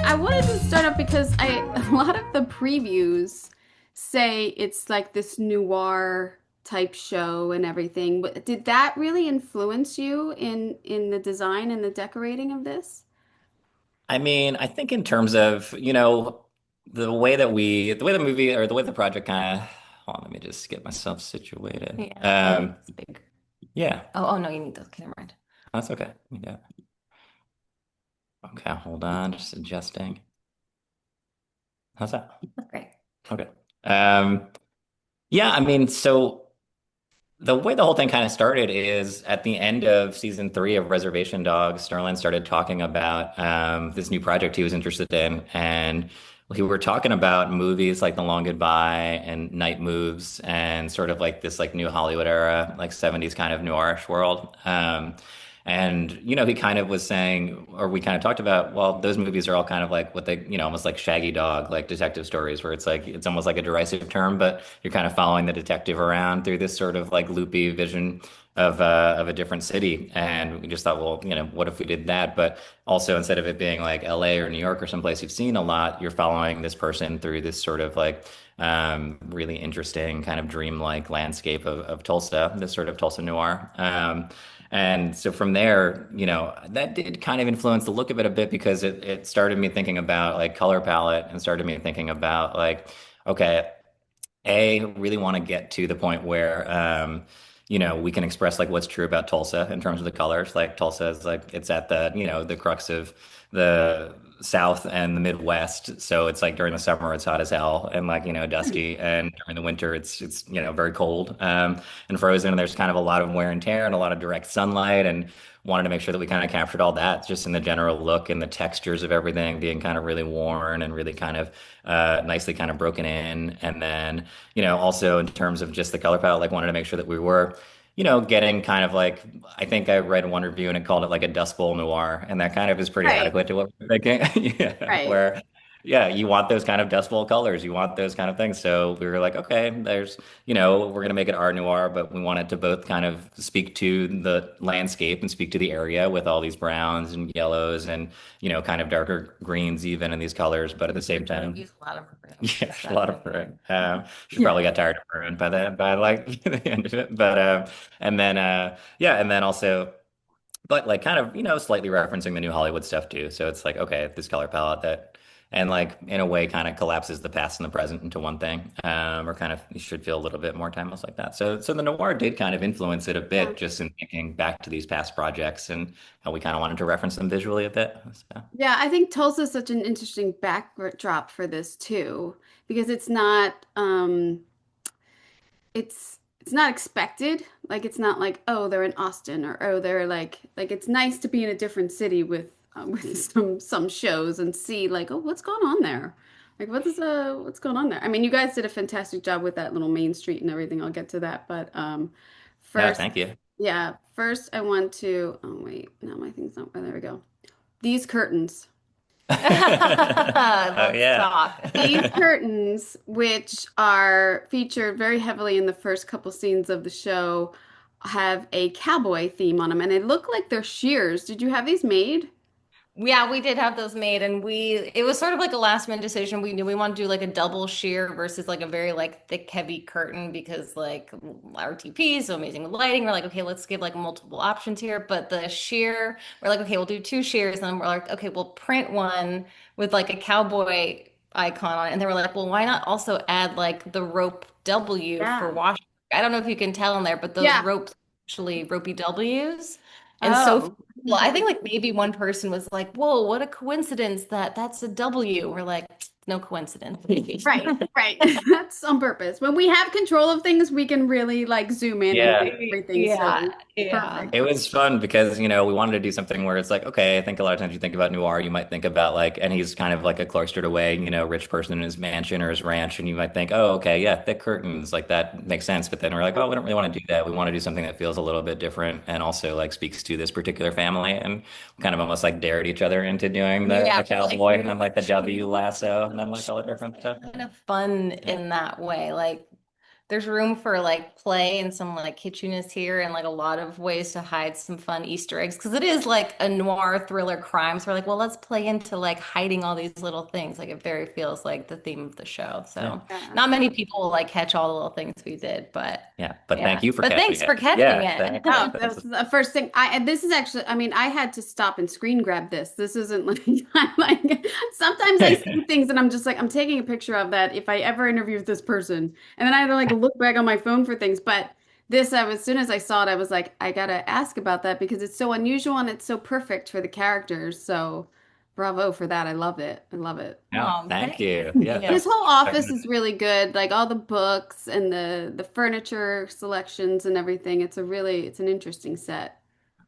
I wanted to start off because a lot of the previews say it's like this noir type show and everything. But did that really influence you in the design and the decorating of this? I mean, I think in terms of, the way the movie or the way the project kind of, hold on, let me just get myself situated. Yeah, it's big. Yeah, Oh, no, you need those. Okay, never mind. that's okay. Yeah. Okay, hold on, just adjusting. How's that? That's great. Okay. Um, yeah, I mean, so the way the whole thing kind of started is at the end of season 3 of Reservation Dogs, Sterling started talking about this new project he was interested in. And we were talking about movies like The Long Goodbye and Night Moves and sort of like this like new Hollywood era, like 70s kind of noirish world. And he kind of was saying, or we kind of talked about, well, those movies are all kind of like what they, almost like Shaggy Dog, like detective stories, where it's like it's almost like a derisive term, but you're kind of following the detective around through this sort of like loopy vision of a different city. And we just thought, well, what if we did that? But also instead of it being like LA or New York or someplace you've seen a lot, you're following this person through this sort of like really interesting kind of dreamlike landscape of Tulsa, this sort of Tulsa noir. And so from there, that did kind of influence the look of it a bit because it started me thinking about like color palette and started me thinking about like, okay, really want to get to the point where, we can express like what's true about Tulsa in terms of the colors. Like Tulsa is like it's at the, the crux of the South and the Midwest. So it's like during the summer it's hot as hell and like, dusty. And during the winter it's very cold and frozen. And there's kind of a lot of wear and tear and a lot of direct sunlight and wanted to make sure that we kind of captured all that just in the general look and the textures of everything being kind of really worn and really kind of nicely kind of broken in. And then also in terms of just the color palette, like wanted to make sure that we were, getting kind of like, I think I read one review and it called it like a Dust Bowl noir. And that kind of is pretty Right, adequate to what we're thinking. Yeah. right. Where, yeah, you want those kind of Dust Bowl colors. You want those kind of things. So we were like, okay, we're going to make it art noir, but we wanted to both kind of speak to the landscape and speak to the area with all these browns and yellows and, kind of darker greens even in these colors. But at the same time, Use a lot of room. yeah, a lot of maroon. She Yeah. probably got tired of maroon by by like the end of it. But and then yeah, and then also, but like kind of slightly referencing the new Hollywood stuff too. So it's like okay, this color palette that, and like in a way, kind of collapses the past and the present into one thing, or kind of you should feel a little bit more timeless like that. So the noir did kind of influence it a Yeah. bit, just in thinking back to these past projects and how we kind of wanted to reference them visually a bit. So. Yeah, I think Tulsa is such an interesting backdrop for this too, because it's not expected. Like it's not like, oh, they're in Austin or oh, they're like it's nice to be in a different city with with some shows and see like, oh, what's going on there? Like what's going on there? I mean, you guys did a fantastic job with that little main street and everything. I'll get to that, but Yeah, first, thank you. yeah, first I want to oh wait, no, my thing's not, oh, there we go. These curtains. Oh Let's yeah. talk. These curtains, which are featured very heavily in the first couple scenes of the show, have a cowboy theme on them, and they look like they're shears. Did you have these made? Yeah, we did have those made and it was sort of like a last minute decision. We knew we wanted to do like a double sheer versus like a very like thick, heavy curtain because like RTP is so amazing with lighting. We're like, okay, let's give like multiple options here. But the sheer, we're like, okay, we'll do two shears. And then we're like, okay, we'll print one with like a cowboy icon on it. And then we're like, well, why not also add like the rope W for Yeah. wash? I don't know if you can tell in there, but those Yeah. ropes actually ropey W's. And so Oh. well, I think like maybe one person was like, "Whoa, what a coincidence that that's a W." We're like, no coincidence. Right, right. That's on purpose. When we have control of things, we can really like zoom in and Yeah. make everything Yeah, so yeah. perfect. It was fun because, we wanted to do something where it's like, okay, I think a lot of times you think about noir, you might think about like, and he's kind of like a cloistered away, rich person in his mansion or his ranch. And you might think, oh, okay, yeah, thick curtains, like that makes sense. But then we're like, oh, we don't really want to do that. We want to do something that feels a little bit different and also like speaks to this particular family. And we kind of almost like dared each other into doing Yeah, the we're like cowboy and then like the W lasso and then like all the different stuff. kind of fun in that way. Like there's room for like play and some like kitschiness here and like a lot of ways to hide some fun Easter eggs because it is like a noir thriller crime. So we're like, well, let's play into like hiding all these little things. Like it very feels like the theme of the show. Yeah. So Yeah. not many people will like catch all the little things we did, but Yeah. But yeah. thank you for But catching thanks it. for catching Yeah. it. Oh, that That's was the first thing and this is actually, I mean, I had to stop and screen grab this. This isn't like, I'm like, sometimes I see things and I'm just like, I'm taking a picture of that if I ever interview with this person. And then I had to like look back on my phone for things. But this, I was, as soon as I saw it, I was like, I gotta ask about that because it's so unusual and it's so perfect for the characters. So bravo for that. I love it. I love it. No, thank Thanks. you. Yeah, His Yeah. thanks whole for checking office it is really good, like all the books and the furniture selections and everything. It's an interesting set.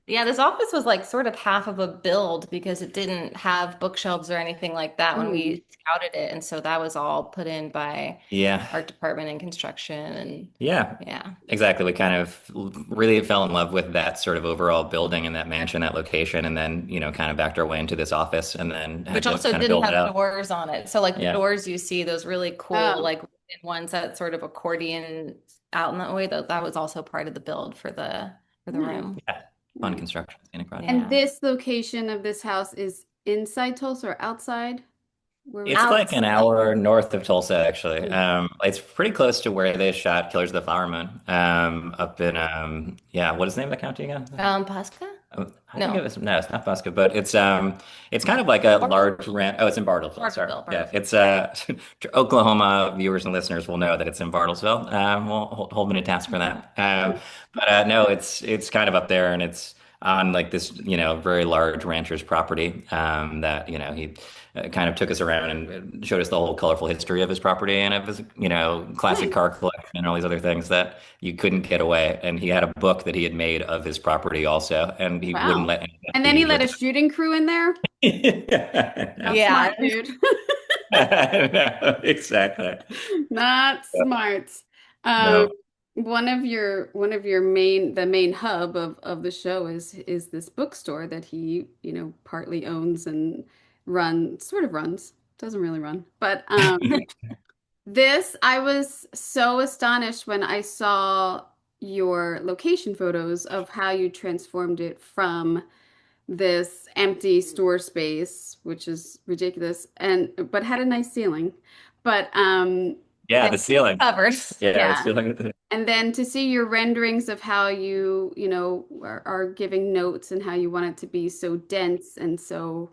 Yeah, this office was like sort of half of a build because it didn't have bookshelves or anything like that when Mm, we scouted it. And so that was all put in by Yeah. art department and construction and Yeah. yeah. Exactly. We kind of really fell in love with that sort of overall building and that mansion, that location, and then, kind of backed our way into this office and then had Which to also kind of didn't build it have out. doors on it. So like the Yeah. doors you see, those really cool oh, like wooden ones that sort of accordion out in that way, that was also part of the build for the nice, room. Yeah. Fun nice. construction, scenic project. And Yeah. this location of this house is inside Tulsa or outside? Where would It's you? like an Outside. hour north of Tulsa, actually. Mm. It's pretty close to where they shot Killers of the Flower Moon. Up in yeah, what is the name of the county again? Pasca? I think it No. was no, it's not Busca, but it's kind of like a Bartlesville. large rent. Oh, it's in Bartlesville. Sorry, Bartlesville, yeah, Bartlesville. it's Oklahoma viewers and listeners will know that it's in Bartlesville. We'll hold me to task for that. But no, it's kind of up there, and it's on like this very large rancher's property. That he kind of took us around and showed us the whole colorful history of his property and of his classic Nice. car collection and all these other things that you couldn't get away. And he had a book that he had made of his property also, and he wouldn't Wow. let And then he anybody let a visit. shooting crew in there. No, Not smart, Yeah. dude. no, exactly. Not smart. Um, No, one of your main hub of the show is this bookstore that he, partly owns and runs, doesn't really run. But this I was so astonished when I saw your location photos of how you transformed it from this empty store space, which is ridiculous, and but had a nice ceiling. But yeah, then the ceiling. Covered. Yeah, the yeah, ceiling. and then to see your renderings of how are giving notes and how you want it to be so dense and so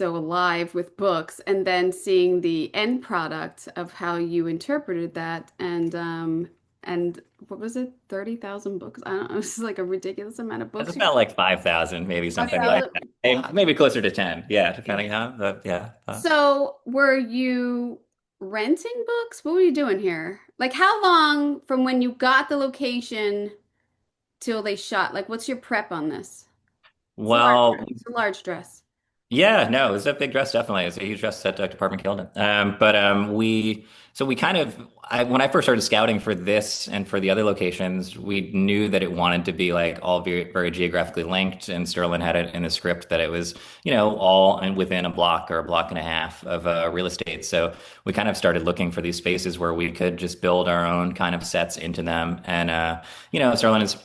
alive with books, and then seeing the end product of how you interpreted that and what was it, 30,000 books? I don't know, it's like a ridiculous amount of It's books. about like 5,000, maybe something like 5,000. that. Maybe closer to 10. Yeah, depending on the yeah. So, were you renting books? What were you doing here? Like, how long from when you got the location till they shot? Like, what's your prep on this? It's a large Well, dress. It's a large dress. yeah, no, it was a big dress, definitely. It's a huge dress that Department killed it. But we kind of, when I first started scouting for this and for the other locations, we knew that it wanted to be like all very, very geographically linked. And Sterling had it in the script that it was, all within a block or a block and a half of real estate. So we kind of started looking for these spaces where we could just build our own kind of sets into them. And, Sterling is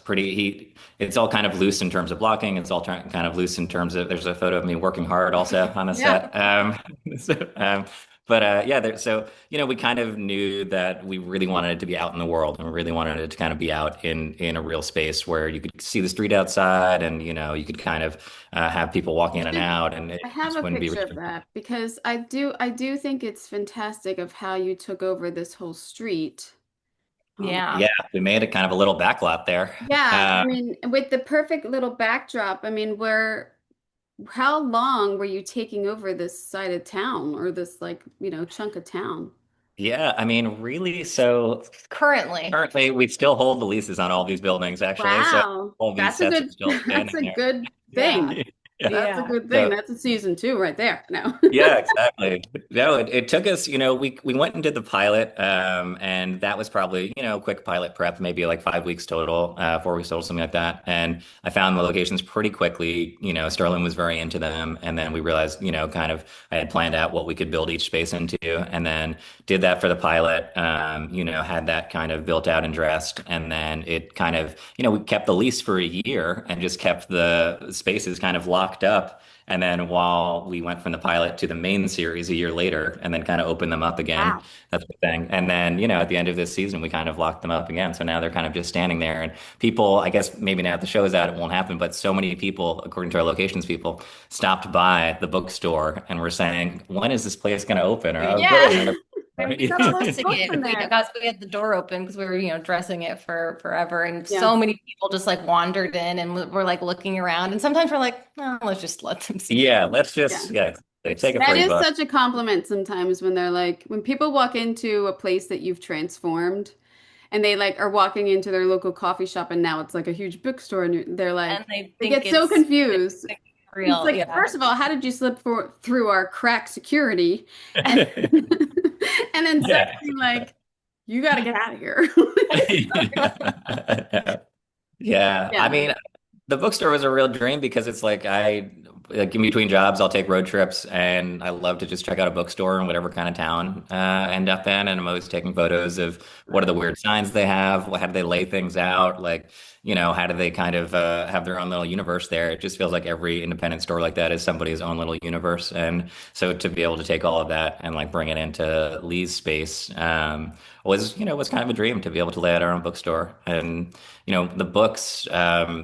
it's all kind of loose in terms of blocking. It's all kind of loose in terms of, there's a photo of me working hard also on the Yeah. set. So, but yeah, so, we kind of knew that we really wanted it to be out in the world and we really wanted it to kind of be out in a real space where you could see the street outside and, you could kind of have people walking in and out and it I have just a wouldn't be picture of restricted. that because I do think it's fantastic of how you took over this whole street. Yeah. Yeah, we made it kind of a little backlot there. Yeah, I Uh, mean, with the perfect little backdrop, I mean, how long were you taking over this side of town or this like, chunk of town? yeah, I mean, really, so Currently. currently, we still hold the leases on all these buildings, actually. So Wow, all these that's a sets are good still that's standing a there. good Yeah. thing. That's a Yeah. good thing. So That's a season two right there. No. yeah, exactly. No, it took us, we went and did the pilot, and that was probably, quick pilot prep, maybe like 5 weeks total, 4 weeks total, something like that. And I found the locations pretty quickly. Sterling was very into them, and then we realized, kind of, I had planned out what we could build each space into, and then did that for the pilot. Had that kind of built out and dressed, and then it kind of, we kept the lease for a year and just kept the spaces kind of locked up. And then while we went from the pilot to the main series a year later and then kind of opened them up again, Wow. that's the thing. And then, at the end of this season, we kind of locked them up again. So now they're kind of just standing there. And people, I guess maybe now that the show is out, it won't happen, but so many people, according to our locations people, stopped by the bookstore and were saying, when is this place going to open? Or, oh, Yeah. good. Another. We got all those Dressing books it. in We there. got we had the door open because we were, dressing it for forever. And Yeah. so many people just like wandered in and were like looking around. And sometimes we're like, no, let's just let them see it. Yeah, let's Yeah. just, yeah, they take a That free is book. such a compliment sometimes when they're like, when people walk into a place that you've transformed and they like are walking into their local coffee shop and now it's like a huge bookstore and they're And like, they they think get so they confused. think it's It's real. like, Yeah. first of all, how did you slip through our crack security? And and then Yeah. secondly, like, you got to get out of here. Yeah, I Yeah. mean, the bookstore was a real dream because it's like in between jobs, I'll take road trips and I love to just check out a bookstore in whatever kind of town I end up in. And I'm always taking photos of what are the Right. weird signs they have, how do they lay things out, like, how do they kind of have their own little universe there? It just feels like every independent store like that is somebody's own little universe. And so to be able to take all of that and like bring it into Lee's space was kind of a dream to be able to lay out our own bookstore. And the books,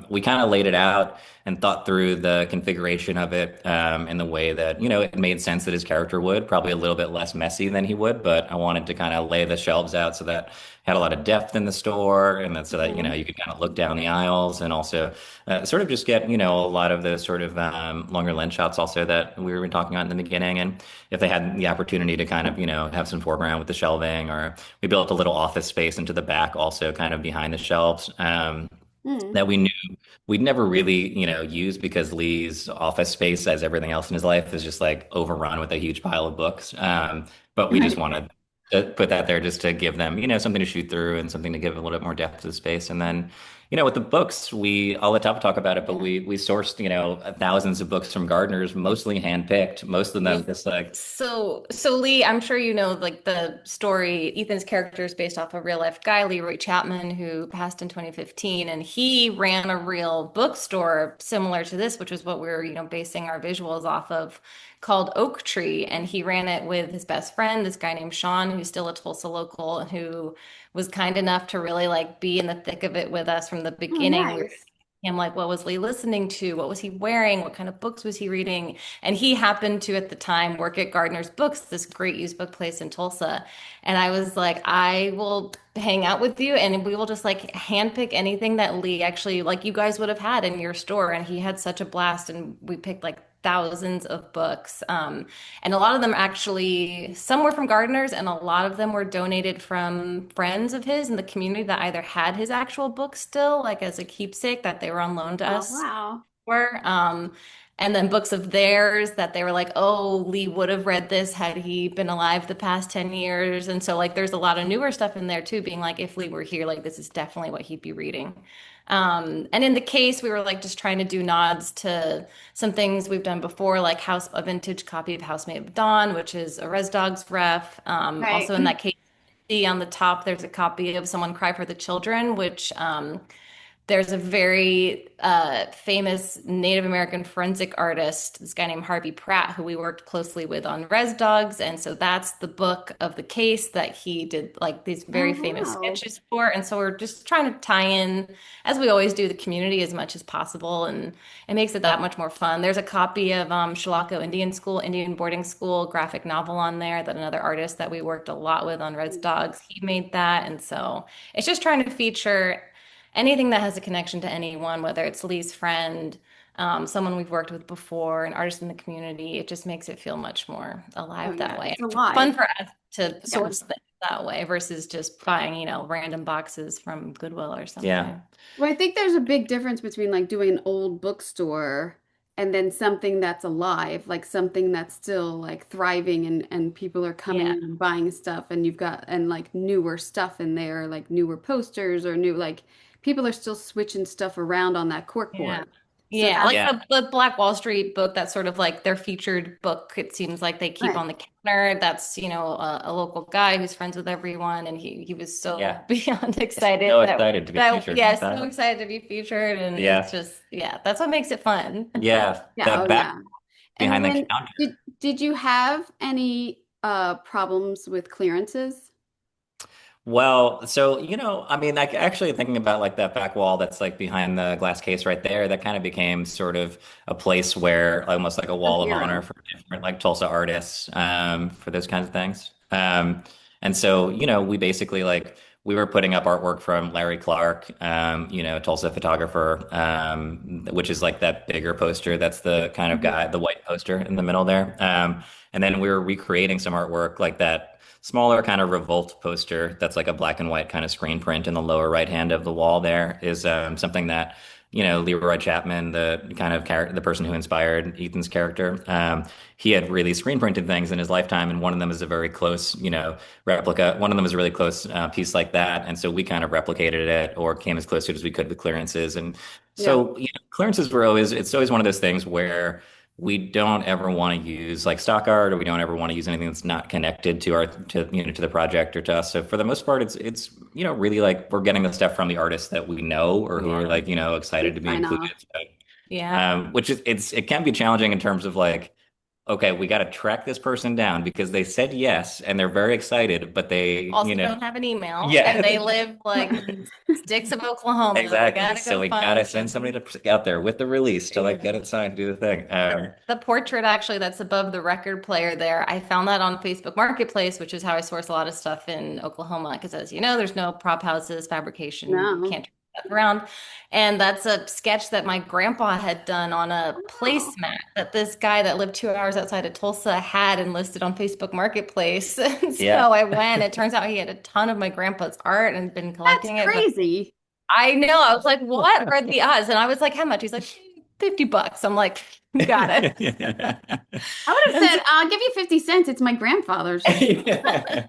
we kind of laid it out and thought through the configuration of it in the way that, it made sense that his character would, probably a little bit less messy than he would, but I wanted to kind of lay the shelves out so that had a lot of depth in the store and then so that, Mhm. you could kind of look down the aisles and also sort of just get, a lot of the sort of longer lens shots also that we were talking about in the beginning. And if they had the opportunity to kind of, have some foreground with the shelving, or we built a little office space into the back also kind of behind the shelves. Mhm. That we knew we'd never really, use because Lee's office space, as everything else in his life, is just like overrun with a huge pile of books. But we just Right. wanted to put that there just to give them, something to shoot through and something to give a little bit more depth to the space. And then, with the books, I'll let Tafv talk about it, but Yeah. we sourced, thousands of books from gardeners, mostly handpicked, most of Yeah. them just like, So Lee, I'm sure you know like the story. Ethan's character is based off a real life guy, Leroy Chapman, who passed in 2015, and he ran a real bookstore similar to this, which is what we're basing our visuals off of, called Oak Tree. And he ran it with his best friend, this guy named Sean, who's still a Tulsa local, who was kind enough to really like be in the thick of it with us from the Oh, beginning. We were nice. him like, what was Lee listening to? What was he wearing? What kind of books was he reading? And he happened to, at the time, work at Gardner's Books, this great used book place in Tulsa. And I was like, I will hang out with you and we will just like handpick anything that Lee actually, like you guys would have had in your store. And he had such a blast. And we picked like thousands of books. And a lot of them actually, some were from Gardner's and a lot of them were donated from friends of his in the community that either had his actual book still, like as a keepsake that they were on loan to Oh, us wow. for. And then books of theirs that they were like, oh, Lee would have read this had he been alive the past 10 years. And so, like, there's a lot of newer stuff in there too, being like, if Lee were here, like, this is definitely what he'd be reading. And in the case, we were like just trying to do nods to some things we've done before, like a vintage copy of House Made of Dawn, which is a Res Dogs ref. Right. Also in that case, see on the top, there's a copy of Someone Cry for the Children, which there's a very famous Native American forensic artist, this guy named Harvey Pratt, who we worked closely with on Res Dogs. And so that's the book of the case that he did like these Oh, very famous wow. sketches for. And so we're just trying to tie in, as we always do, the community as much as possible. And it makes it that much more fun. There's a copy of Chilocco Indian School, Indian Boarding School graphic novel on there that another artist that we worked a lot with on Res Dogs, he made that. And so it's just trying to feature anything that has a connection to anyone, whether it's Lee's friend, someone we've worked with before, an artist in the community, it just makes it feel much more Oh, alive that yeah. way. It's It's fun alive. for us to Yeah. source things that way versus just buying, random boxes from Goodwill or yeah. something. Well, I think there's a big difference between like doing an old bookstore and then something that's alive, like something that's still like thriving and people are coming Yeah. in and buying stuff and you've got and like newer stuff in there, like newer posters or new like people are still switching stuff around on that cork Yeah. board. So Yeah, that's like Yeah. the Black Wall Street book, that's sort of like their featured book. It seems like they keep right. on the counter. That's, a local guy who's friends with everyone, and he was Yeah. so beyond excited So that excited to be featured yeah, with so that. excited to be featured, and it's Yeah. just yeah, that's what makes it fun. Yeah. Yeah, oh That back yeah. And behind the then counter. did you have any problems with clearances? Well, so, I mean, like actually thinking about like that back wall that's like behind the glass case right there, that kind of became sort of a place where almost like a A wall of honor hero. for different like Tulsa artists, for those kinds of things. And so, we basically like we were putting up artwork from Larry Clark, Tulsa photographer, which is like that bigger poster. That's the kind of Mhm. guy, the white poster in the middle there. And then we were recreating some artwork like that smaller kind of revolt poster that's like a black and white kind of screen print in the lower right hand of the wall there is something that Leroy Chapman, the kind of character, the person who inspired Ethan's character, he had really screen printed things in his lifetime, and one of them is a very close replica. One of them is a really close piece like that, and so we kind of replicated it or came as close to it as we could with clearances. And Yeah. so clearances were always it's always one of those things where we don't ever want to use like stock art, or we don't ever want to use anything that's not connected to our to the project or to us. So for the most part, it's really like we're getting the stuff from the artists that we know or who are Yeah. like excited to be Sign off. included. So, Yeah. which is it can be challenging in terms of like, okay, we got to track this person down because they said yes and they're very excited, but they Also don't have an email, and yeah. they live like in sticks of Oklahoma, so we Exactly. gotta So go we gotta find send them. somebody to out there with the release to like Yeah. get it signed, do the thing. The portrait actually that's above the record player there, I found that on Facebook Marketplace, which is how I source a lot of stuff in Oklahoma. Because as you know, there's no prop houses, fabrication, you No. can't turn stuff around. And that's a sketch that my grandpa had done on a Oh, placemat that this guy that lived 2 hours outside of Tulsa had and listed on Facebook Marketplace. And so Yeah. I went. It turns out he had a ton of my grandpa's art and been that's collecting it. crazy. I know. I was like, what are the odds? And I was like, how much? He's like, $50. I'm like, got it. I would have And said, so, I'll give you 50 cents. It's my grandfather's. Yeah.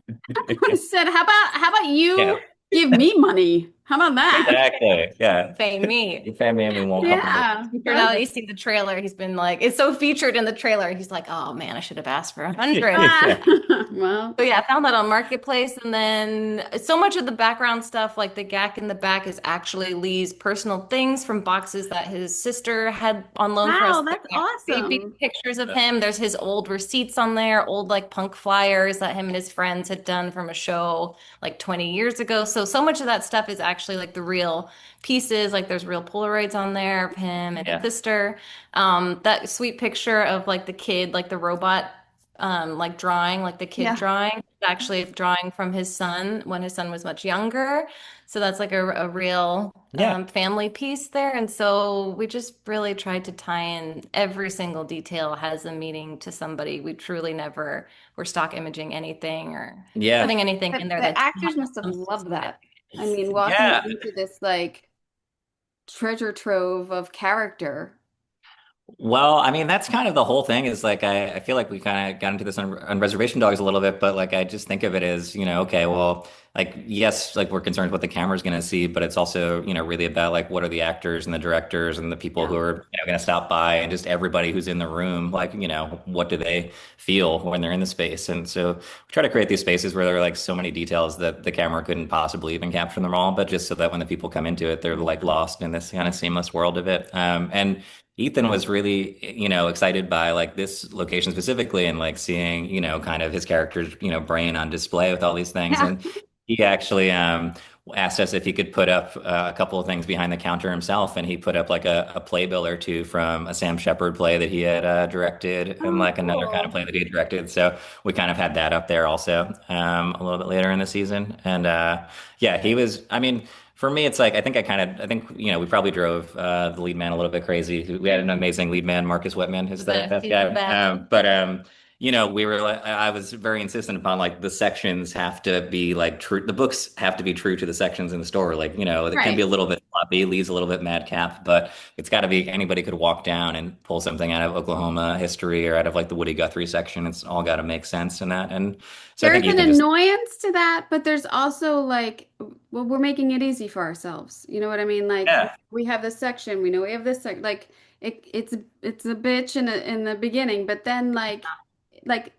I would have said, how about Yeah, you give me money? How about that? exactly. Yeah. pay me. Your family and we won't come to Yeah. Now that Perfect. you see the trailer, he's been like, it's so featured in the trailer. He's like, oh man, I should have asked for 100. Ah. Yeah. Well, So yeah, I found that on Marketplace. And then so much of the background stuff, like the gack in the back, is actually Lee's personal things from boxes that his sister had on loan for us. wow, that's Baby awesome. pictures of him. There's his old receipts on there, old like punk flyers that him and his friends had done from a show like 20 years ago. So much of that stuff is actually like the real pieces. Like there's real Polaroids on there of him and his Yeah. sister. That sweet picture of like the kid, like the robot like drawing, like the kid Yeah. drawing, actually drawing from his son when his son was much younger. So that's like a real Yeah. family piece there. And so we just really tried to tie in every single detail has a meaning to somebody. We truly never were stock imaging anything or Yeah. putting anything in there The that didn't actors have must have some loved specific. that. I mean, walking Yeah. into this like treasure trove of character. Well, I mean, that's kind of the whole thing is like, I feel like we kind of got into this on Reservation Dogs a little bit, but like, I just think of it as, okay, well, like, yes, like we're concerned what the camera's going to see, but it's also, really about like, what are the actors and the directors and the people Yeah. who are, going to stop by and just everybody who's in the room, like, what do they feel when they're in the space? And so we try to create these spaces where there are like so many details that the camera couldn't possibly even capture them all, but just so that when the people come into it, they're like lost in this kind of seamless world of it. And Ethan was really, excited by like this location specifically and like seeing, kind of his character's, brain on display with all these things. Yeah. And he actually asked us if he could put up a couple of things behind the counter himself. And he put up like a playbill or two from a Sam Shepard play that he had directed and Oh, like another kind of cool. play that he had directed. So we kind of had that up there also a little bit later in the season. And yeah, he was, I mean, for me, it's like I think we probably drove the lead man a little bit crazy. We had an amazing lead man, Marcus Whitman, is The the best. best He's guy. the best. But we were like, I was very insistent upon like the sections have to be like true. The books have to be true to the sections in the store. Like, it can be Right. a little bit floppy, leaves a little bit madcap, but it's got to be anybody could walk down and pull something out of Oklahoma history or out of like the Woody Guthrie section. It's all got to make sense in that. And so I There's think an Ethan just, annoyance to that, but there's also like, well, we're making it easy for ourselves. You know what I mean? Like yeah, we have this section, we know we have this sec like it's a bitch in the beginning, but then like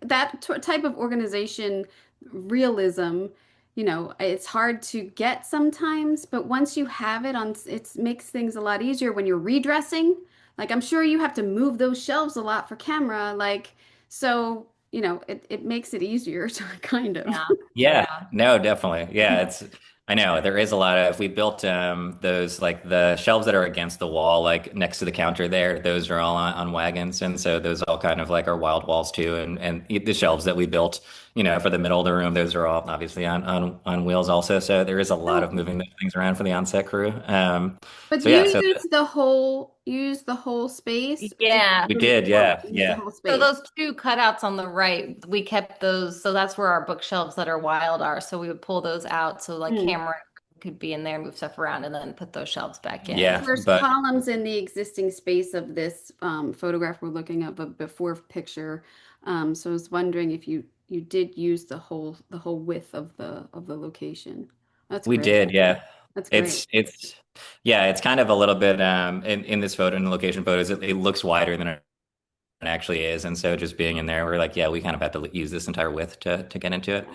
that t type of organization realism, it's hard to get sometimes, but once you have it on, it makes things a lot easier when you're redressing. Like I'm sure you have to move those shelves a lot for camera, like so, it makes it easier to kind of. Yeah. yeah, Yeah. no, definitely. Yeah, I know there is a lot of, we built those like the shelves that are against the wall, like next to the counter there, those are all on wagons. And so those all kind of like are wild walls too. And the shelves that we built, for the middle of the room, those are all obviously on wheels also. So there is a lot So, of moving those things around for the onset crew. but So you yeah, so use the whole space. Yeah. we did. Oh, Yeah. use the Yeah. whole So space. those two cutouts on the right, we kept those. So that's where our bookshelves that are wild are. So we would pull those out so like Hmm. camera could be in there, move stuff around, and then put those shelves back in. Yeah. There's But columns in the existing space of this photograph we're looking at, a before picture. So I was wondering if you did use the whole width of the location. That's we great. did. Yeah. That's great. Yeah, it's kind of a little bit in this photo, in the location photos, it looks wider than it actually is. And so just being in there, we're like, yeah, we kind of had to use this entire width to get into it,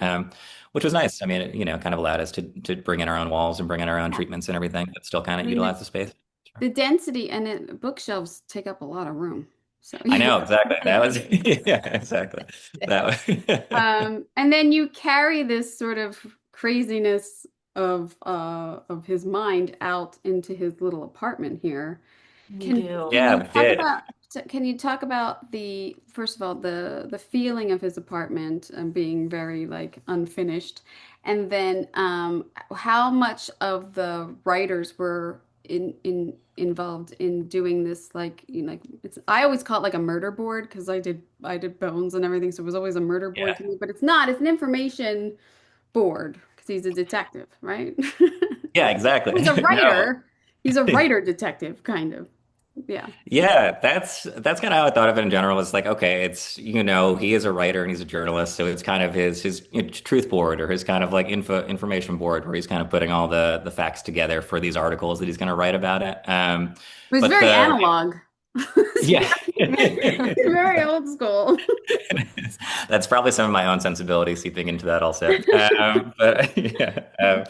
which was nice. I mean, it, kind of allowed us to bring in our own walls and bring in our own Yeah. treatments and everything, but still kind I of mean utilize the space. the density and bookshelves take up a lot of room. So I yeah. know exactly. That was yeah, exactly. That was And then you carry this sort of craziness of his mind out into his little apartment here. We Can do. can yeah, you we talk did. about can you talk about the first of all the feeling of his apartment being very like unfinished, and then how much of the writers were involved in doing this like like it's I always call it like a murder board because I did bones and everything, so it was always a murder board Yeah. to me, but it's not, it's an information board because he's a detective, right? Yeah, exactly. He's a No. writer. He's a writer detective kind of. Yeah. Yeah, that's kind of how I thought of it in general. It's like, okay, it's he is a writer and he's a journalist, so it's kind of his truth board or his kind of like information board where he's kind of putting all the facts together for these articles that he's going to write about it. It was But very analog. It's yeah, very old school. that's probably some of my own sensibilities seeping into that also. But yeah.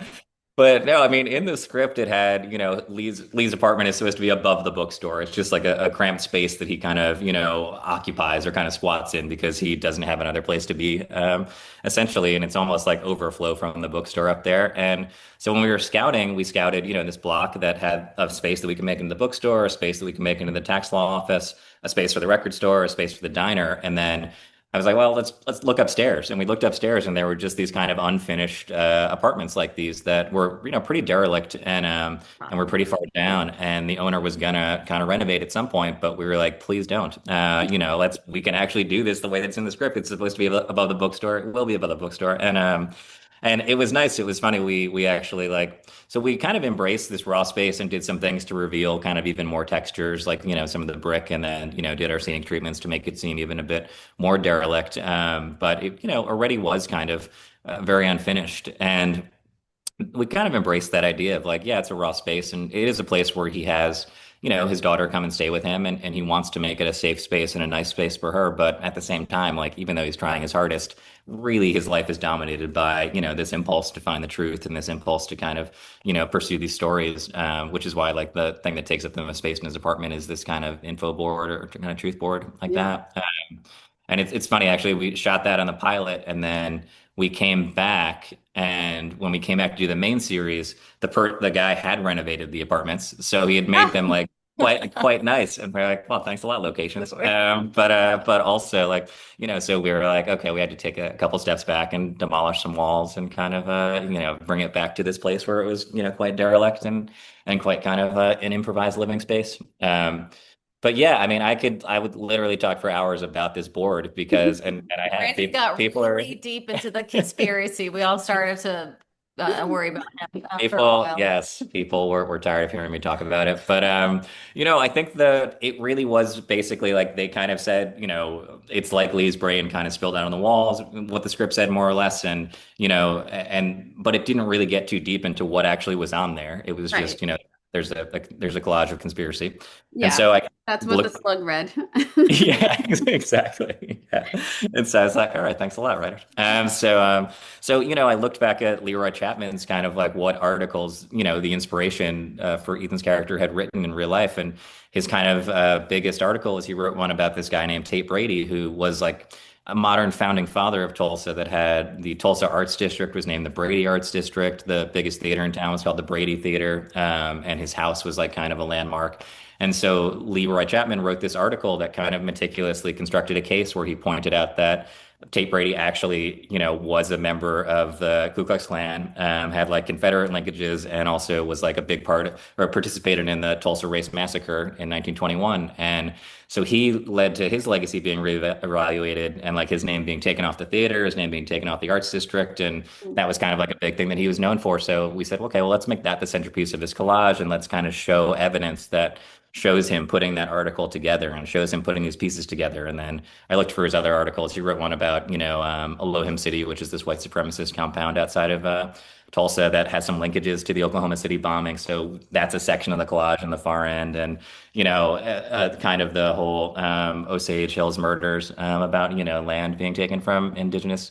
But no, I mean, in the script, it had, Lee's apartment is supposed to be above the bookstore. It's just like a cramped space that he kind of, occupies or kind of squats in because he doesn't have another place to be, essentially. And it's almost like overflow from the bookstore up there. And so when we were scouting, we scouted, this block that had a space that we could make into the bookstore, a space that we could make into the tax law office, a space for the record store, a space for the diner, and then I was like, well, let's look upstairs, and we looked upstairs, and there were just these kind of unfinished apartments like these that were, pretty derelict and were pretty far down. And the owner was gonna kind of renovate at some point, but we were like, please don't. We can actually do this the way that's in the script. It's supposed to be above the bookstore. It will be above the bookstore, and it was nice. It was funny. We actually so we kind of embraced this raw space and did some things to reveal kind of even more textures, like, some of the brick, and then, did our scenic treatments to make it seem even a bit more derelict. But it, already was kind of very unfinished. And we kind of embraced that idea of like, yeah, it's a raw space and it is a place where he has, his daughter come and stay with him and he wants to make it a safe space and a nice space for her. But at the same time, like, even though he's trying his hardest, really his life is dominated by, this impulse to find the truth and this impulse to kind of, pursue these stories, which is why like the thing that takes up the most space in his apartment is this kind of info board or kind of truth board like Yeah. that. And it's funny actually. We shot that on the pilot, and then we came back. And when we came back to do the main series, the guy had renovated the apartments, so he had made them like quite nice. And we're like, well, thanks a lot, locations. But also like so we were like, okay, we had to take a couple steps back and demolish some walls and kind of bring it back to this place where it was quite derelict and quite kind of an improvised living space. but yeah, I mean, I would literally talk for hours about this board because, and I have Brandon got people are, really deep into the conspiracy. We all started to worry about him after a people, while. yes, people were tired of hearing me talk about it. But I think it really was basically like they kind of said, it's like Lee's brain kind of spilled out on the walls, what the script said more or less, and but it didn't really get too deep into what actually was on there. It was Right. just, there's a collage of conspiracy, and Yeah. so I That's what the looked. slug read. Yeah, exactly. Yeah. And so I was like, all right, thanks a lot, writer. So I looked back at Leroy Chapman's kind of like what articles, the inspiration for Ethan's character had written in real life. And his kind of biggest article is he wrote one about this guy named Tate Brady, who was like a modern founding father of Tulsa that had the Tulsa Arts District was named the Brady Arts District. The biggest theater in town was called the Brady Theater. And his house was like kind of a landmark. And so Leroy Chapman wrote this article that kind of meticulously constructed a case where he pointed out that Tate Brady actually, was a member of the Ku Klux Klan, had like Confederate linkages, and also was like a big part or participated in the Tulsa Race Massacre in 1921. And so he led to his legacy being reevaluated and like his name being taken off the theater, his name being taken off the arts district. And that was kind of like a big thing that he was known for. So we said, okay, well, let's make that the centerpiece of this collage and let's kind of show evidence that shows him putting that article together and shows him putting these pieces together. And then I looked for his other articles. He wrote one about, Elohim City, which is this white supremacist compound outside of Tulsa that has some linkages to the Oklahoma City bombing. So that's a section of the collage on the far end. And, kind of the whole Osage Hills murders about, land being taken from indigenous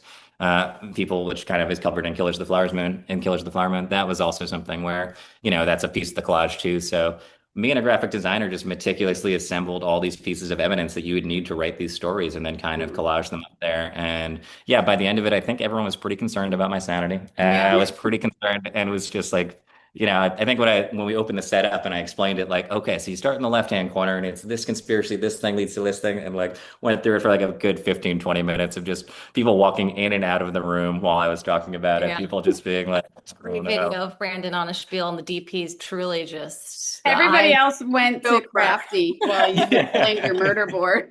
people, which kind of is covered in Killers of the Flowers Moon and Killers of the Flower Moon. That was also something where, that's a piece of the collage too. So me and a graphic designer just meticulously assembled all these pieces of evidence that you would need to write these stories and then kind of collage them up there. And yeah, by the end of it, I think everyone was pretty concerned about my sanity. Yeah. I was pretty concerned and was just like, I think when we opened the setup and I explained it, like, okay, so you start in the left-hand corner and it's this conspiracy, this thing leads to this thing, and like went through it for like a good 15, 20 minutes of just people walking in and out of the room while I was talking about it. Yeah. People just being like, oh, Great no. video of Brandon on a spiel, and the DP is truly just the Everybody eye else went to Crafty while you played your Yeah. murder board.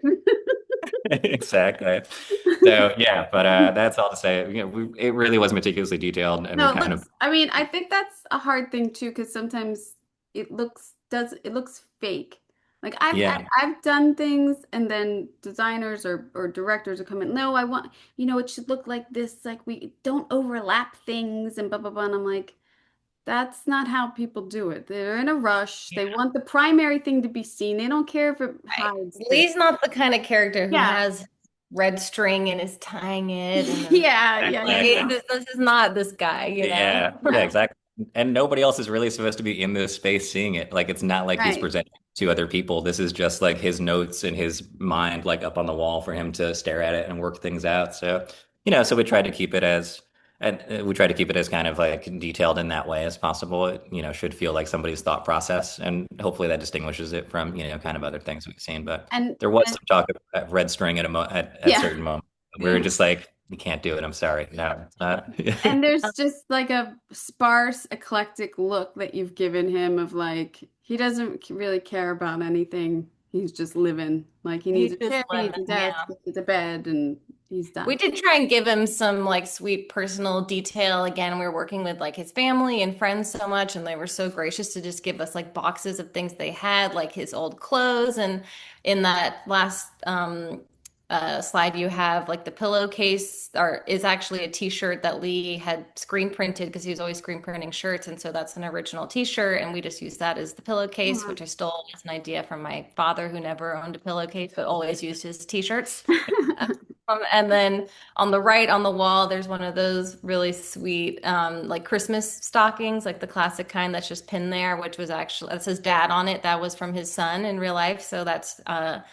Exactly. So yeah, but that's all to say. It really was meticulously detailed, and we No, it kind of looks, I mean, I think that's a hard thing too, because sometimes it looks fake. Like yeah, I've done things and then designers or directors will come in, no, I want, it should look like this, like we don't overlap things and blah blah blah. And I'm like, that's not how people do it. They're in a rush. They want the primary thing to be seen. They don't care if it right. hides this. Lee's not the kind of character who Yeah. has red string and is tying it, and then Yeah, yeah, yeah, exactly. yeah. this is not this guy, you know. Yeah, exactly. And nobody else is really supposed to be in this space seeing it. Like it's not like he's Right. presenting to other people. This is just like his notes in his mind, like up on the wall for him to stare at it and work things out. So, so we tried to keep it as and we try to keep it as kind of like detailed in that way as possible. It, should feel like somebody's thought process, and hopefully that distinguishes it from, kind of other things we've seen. But And there was and some talk of red string at yeah. certain moments. We were just like, you can't do it. I'm sorry. No, it's not. And there's just like a sparse, eclectic look that you've given him of like he doesn't really care about anything. He's just living. Like he needs He's a just chair, he living, needs a desk, yeah. he needs a bed, and he's We done. did try and give him some like sweet personal detail. Again, we were working with like his family and friends so much, and they were so gracious to just give us like boxes of things they had, like his old clothes. And in that last slide, you have like the pillowcase, or is actually a t-shirt that Lee had screen printed because he was always screen printing shirts, and so that's an original t-shirt, and we just used that as the pillowcase, Wow. which I stole as an idea from my father, who never owned a pillowcase but always used his t-shirts. And then on the right on the wall, there's one of those really sweet, like Christmas stockings, like the classic kind that's just pinned there, which was actually, that says dad on it. That was from his son in real life. So that's a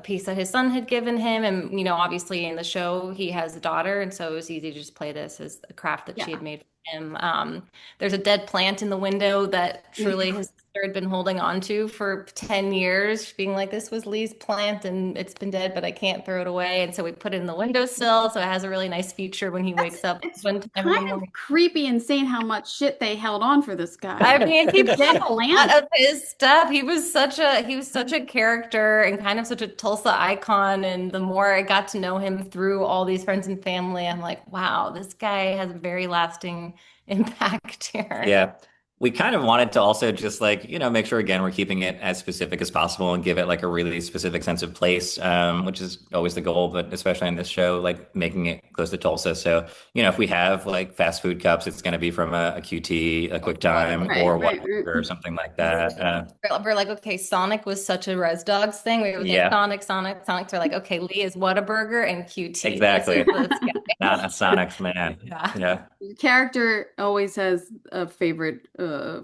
piece that his son had given him. And, obviously in the show, he has a daughter. And so it was easy to just play this as a craft that she Yeah. had made for him. There's a dead plant in the window that truly his sister had been holding on to for 10 years, being like, this was Lee's plant and it's been dead, but I can't throw it away. And so we put it in the windowsill. So it has a really nice feature when he That's wakes up it's one time in kind the of morning. creepy and insane how much shit they held on for this guy. I mean, he A put dead a plant? lot of his stuff. He was such a character and kind of such a Tulsa icon. And the more I got to know him through all these friends and family, I'm like, wow, this guy has a very lasting impact here. Yeah. We kind of wanted to also just like, make sure again we're keeping it as specific as possible and give it like a really specific sense of place, which is always the goal, but especially in this show, like making it close to Tulsa. So, if we have like fast food cups, it's going to be from a QT, a Quick Time, Right, or right, Whataburger or right. something like that. We're like, okay, Sonic was such a Res Dogs thing. We would think Yeah, Sonic, Sonic, Sonic. So we're like, okay, Lee is Whataburger and QT. This is exactly. this Not a guy. Sonics man. Yeah. Yeah. The character always has a favorite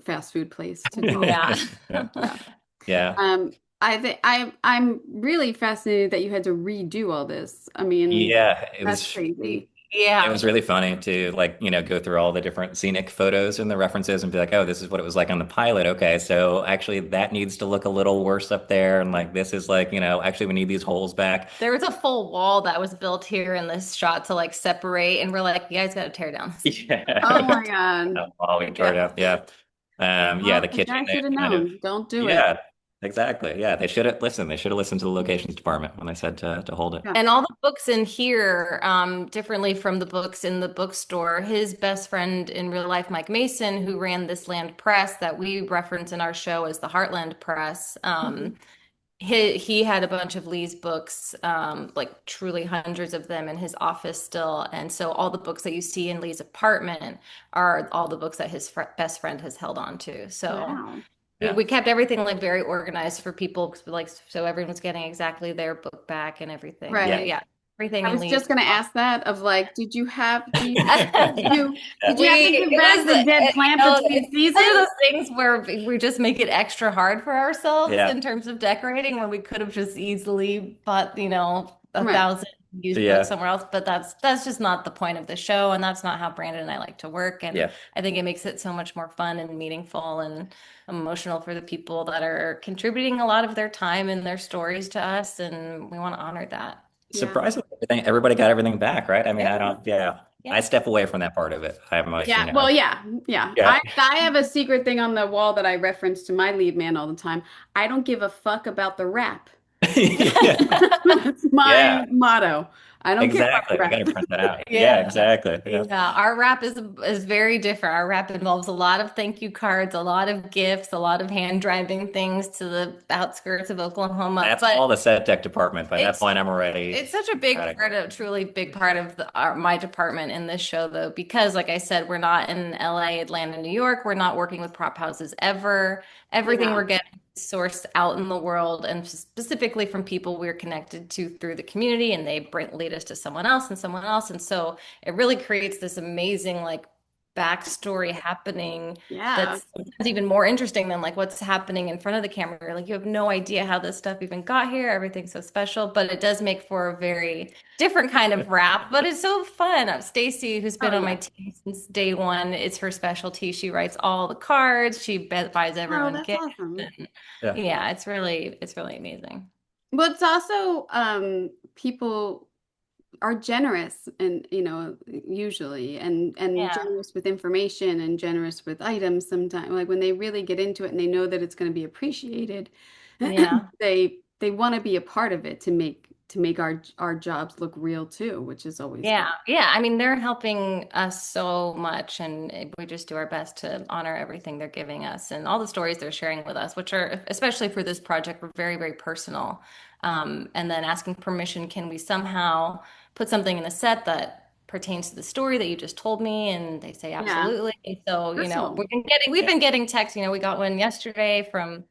fast food place to go. Yeah. Yeah. Yeah. Yeah. I think I'm really fascinated that you had to redo all this. I mean, Yeah. that's crazy. It Yeah. was really funny to like, go through all the different scenic photos and the references and be like, oh, this is what it was like on the pilot. Okay, so actually that needs to look a little worse up there. And like this is like, actually we need these holes back. There was a full wall that was built here in this shot to like separate, and we're like, you guys got to tear down this. Oh Yeah. my God. All we tore it Yeah. up. Yeah. Yeah, Well, the the kitchen guy they should have kind of known. Don't do it. yeah, exactly. Yeah. They should have listened. They should have listened to the locations department when they said to hold it. Yeah. And all the books in here, differently from the books in the bookstore, his best friend in real life, Mike Mason, who ran this land press that we reference in our show as the Heartland Press, Mhm. he had a bunch of Lee's books, like truly hundreds of them in his office still. And so all the books that you see in Lee's apartment are all the books that his best friend has held on to. So Wow. we, Yeah. we kept everything like very organized for people, like so everyone's getting exactly their book back and everything. Yeah. But Right. yeah, everything I in was Lee's. just gonna ask that of like, did you have to It give back was, the dead plant between it's one of seasons? those things where we just make it extra hard for ourselves Yeah. in terms of decorating when we could have just easily bought, a Right. thousand used books Yeah. somewhere else. But that's just not the point of the show, and that's not how Brandon and I like to work. And Yeah. I think it makes it so much more fun and meaningful and emotional for the people that are contributing a lot of their time and their stories to us, and we want to honor that. Yeah. Surprisingly, everybody got everything back, right? I mean, I Yeah. don't, yeah. I Yeah. step away from that part of it. I'm like, Yeah. Well, yeah. Yeah. yeah. I have a secret thing on the wall that I reference to my lead man all the time. I don't give a fuck about the wrap. Yeah. That's Yeah. my motto. I don't care about the Exactly. We got to wrap. print that out. Yeah, Yeah. exactly. Yeah. Yeah, our wrap is very different. Our wrap involves a lot of thank you cards, a lot of gifts, a lot of hand driving things to the outskirts of Oklahoma. That's But all the set deck department. By that it's point, I'm already it's such a got big it. part of, truly big part of my department in this show, though, because like I said, we're not in LA, Atlanta, New York. We're not working with prop houses ever. Everything Yeah. we're getting is sourced out in the world and specifically from people we're connected to through the community, and they lead us to someone else and someone else. And so it really creates this amazing like backstory happening Yeah. that's sometimes even more interesting than like what's happening in front of the camera. You're like, you have no idea how this stuff even got here. Everything's so special, but it does make for a very different kind of wrap, but it's so fun. Stacy, who's Oh been on yeah. my team since day one, it's her specialty. She writes all the cards. She buys Oh, everyone that's gifts. awesome. And Yeah. yeah, it's really amazing. But it's also people are generous and usually and Yeah. generous with information and generous with items sometimes like when they really get into it and they know that it's going to be appreciated Yeah. they want to be a part of it to make our jobs look real too, which is always Yeah, good. yeah. I mean, they're helping us so much, and we just do our best to honor everything they're giving us and all the stories they're sharing with us, which are, especially for this project, were very, very personal. And then asking permission, can we somehow put something in the set that pertains to the story that you just told me? And they say Yeah, absolutely. So, personal. we've been getting texts. We got one yesterday from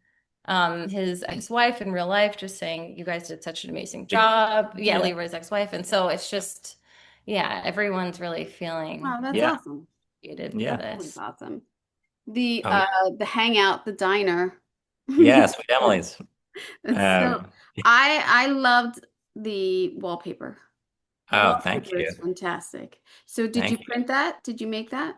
his ex-wife in real life just saying you guys did such an amazing job. Yeah, Yeah. Leroy's ex-wife. And so it's just, yeah, everyone's really feeling Wow, that's Yeah. awesome. appreciated for Yeah. That's this. awesome. The Oh, yeah. the hangout, the diner. Yeah. Sweet Emily's. It's so Um, I loved the wallpaper. The oh, thank wallpaper you. is fantastic. So did you Thank you. print that? Did you make that?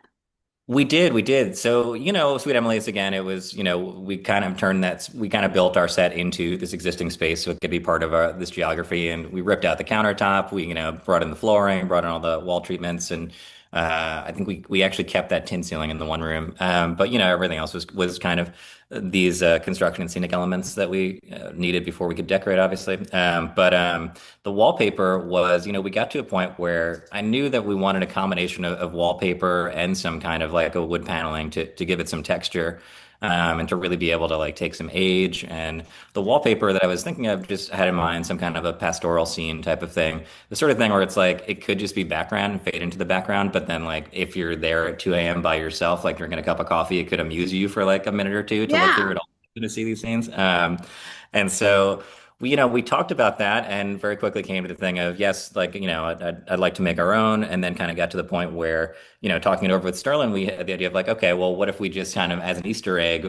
We did, we did. So, Sweet Emily's again, it was, we kind of we kind of built our set into this existing space so it could be part of this geography. And we ripped out the countertop. We, brought in the flooring, brought in all the wall treatments. And I think we actually kept that tin ceiling in the one room. But, everything else was kind of these construction and scenic elements that we needed before we could decorate, obviously. But the wallpaper was, we got to a point where I knew that we wanted a combination of wallpaper and some kind of like a wood paneling to give it some texture. And to really be able to like take some age. And the wallpaper that I was thinking of just had in mind some kind of a pastoral scene type of thing. The sort of thing where it's like it could just be background and fade into the background, but then like if you're there at 2 a.m. by yourself, like drinking a cup of coffee, it could amuse you for like a minute or two to look through Yeah. it all to see these scenes. And so we talked about that and very quickly came to the thing of yes, like I'd like to make our own, and then kind of got to the point where talking it over with Sterling, we had the idea of like okay, well, what if we just kind of as an Easter egg,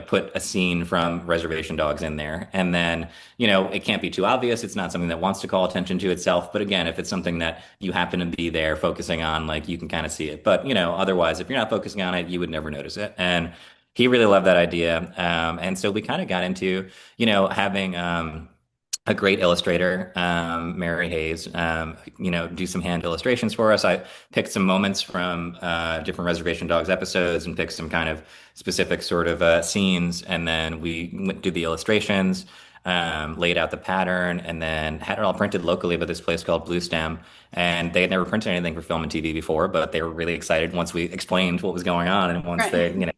put a scene from Reservation Dogs in there, and then it can't be too obvious. It's not something that wants to call attention to itself, but again, if it's something that you happen to be there focusing on, like you can kind of see it. But otherwise, if you're not focusing on it, you would never notice it. And he really loved that idea, and so we kind of got into having. A great illustrator, Mary Hayes, do some hand illustrations for us. I picked some moments from different Reservation Dogs episodes and picked some kind of specific sort of scenes, and then we did the illustrations, laid out the pattern, and then had it all printed locally by this place called Blue Stem. And they had never printed anything for film and TV before, but they were really excited once we explained what was going on, and once they, Right.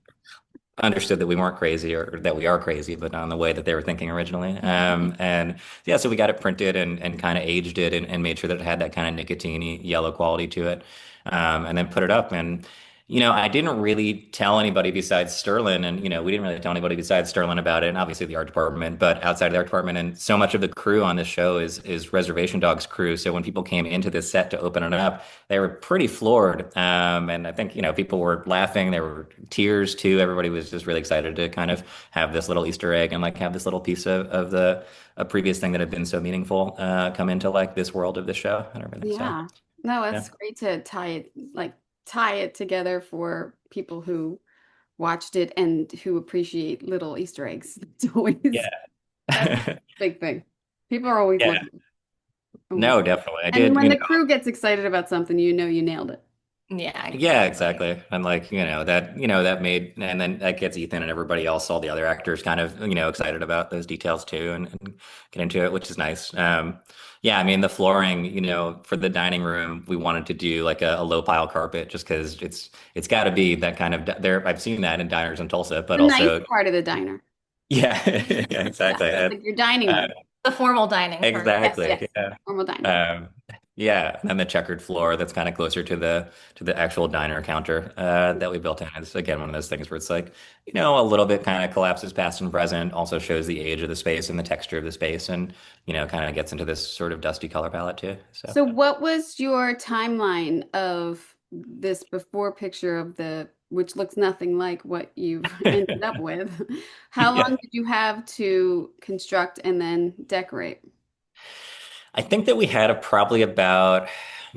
understood that we weren't crazy or that we are crazy, but not in the way that they were thinking originally. And yeah, so we got it printed and kind of aged it and made sure that it had that kind of nicotine yellow quality to it. And then put it up. And, I didn't really tell anybody besides Sterling. And, we didn't really tell anybody besides Sterling about it. And obviously the art department, but outside of the art department. And so much of the crew on this show is Reservation Dogs crew. So when people came into this set to open it up, they were pretty floored. And I think, people were laughing. There were tears too. Everybody was just really excited to kind of have this little Easter egg and like have this little piece of the a previous thing that had been so meaningful come into like this world of the show and everything. So Yeah. No, yeah. that's great to tie it together for people who watched it and who appreciate little Easter eggs. It's always that's a Yeah. big thing. People are always Yeah. looking. Always. No, definitely. I And did, when the crew gets excited about something, you know you nailed it. Yeah, yeah, exactly. exactly. And like, that made, and then that gets Ethan and everybody else, all the other actors kind of, excited about those details too and get into it, which is nice. Yeah, I mean, the flooring, for the dining room, we wanted to do like a low pile carpet just because it's got to be that kind of there. I've seen that in diners in Tulsa, but The nice also, part of the diner. yeah, yeah, Yeah, exactly. like your dining Uh, room. The formal dining part. Yes, exactly. yes. Yeah. Normal dining. Um, yeah, and then the checkered floor that's kind of closer to the actual diner counter that we built in is again one of those things where it's like, a little bit kind of collapses past and present, also shows the age of the space and the texture of the space, and kind of gets into this sort of dusty color palette too. So So what was your timeline of this before picture of which looks nothing like what you've ended up with? How yeah. long did you have to construct and then decorate? I think that we had probably about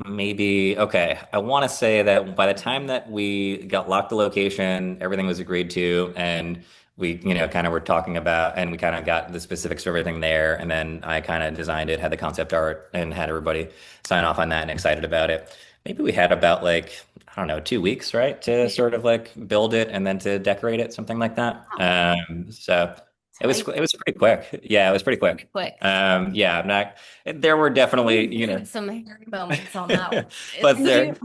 maybe, okay, I want to say that by the time that we got locked the location, everything was agreed to, and we, kind of were talking about, and we kind of got the specifics of everything there. And then I kind of designed it, had the concept art, and had everybody sign off on that and excited about it. Maybe we had about like, I don't know, 2 weeks, right, to Yeah. sort of like build it and then to decorate it, something like that. Wow. So. Tight. It was pretty quick. Yeah, it was pretty quick. Quick. Yeah, I'm not. There were definitely, Some hairy moments on that one. but And there,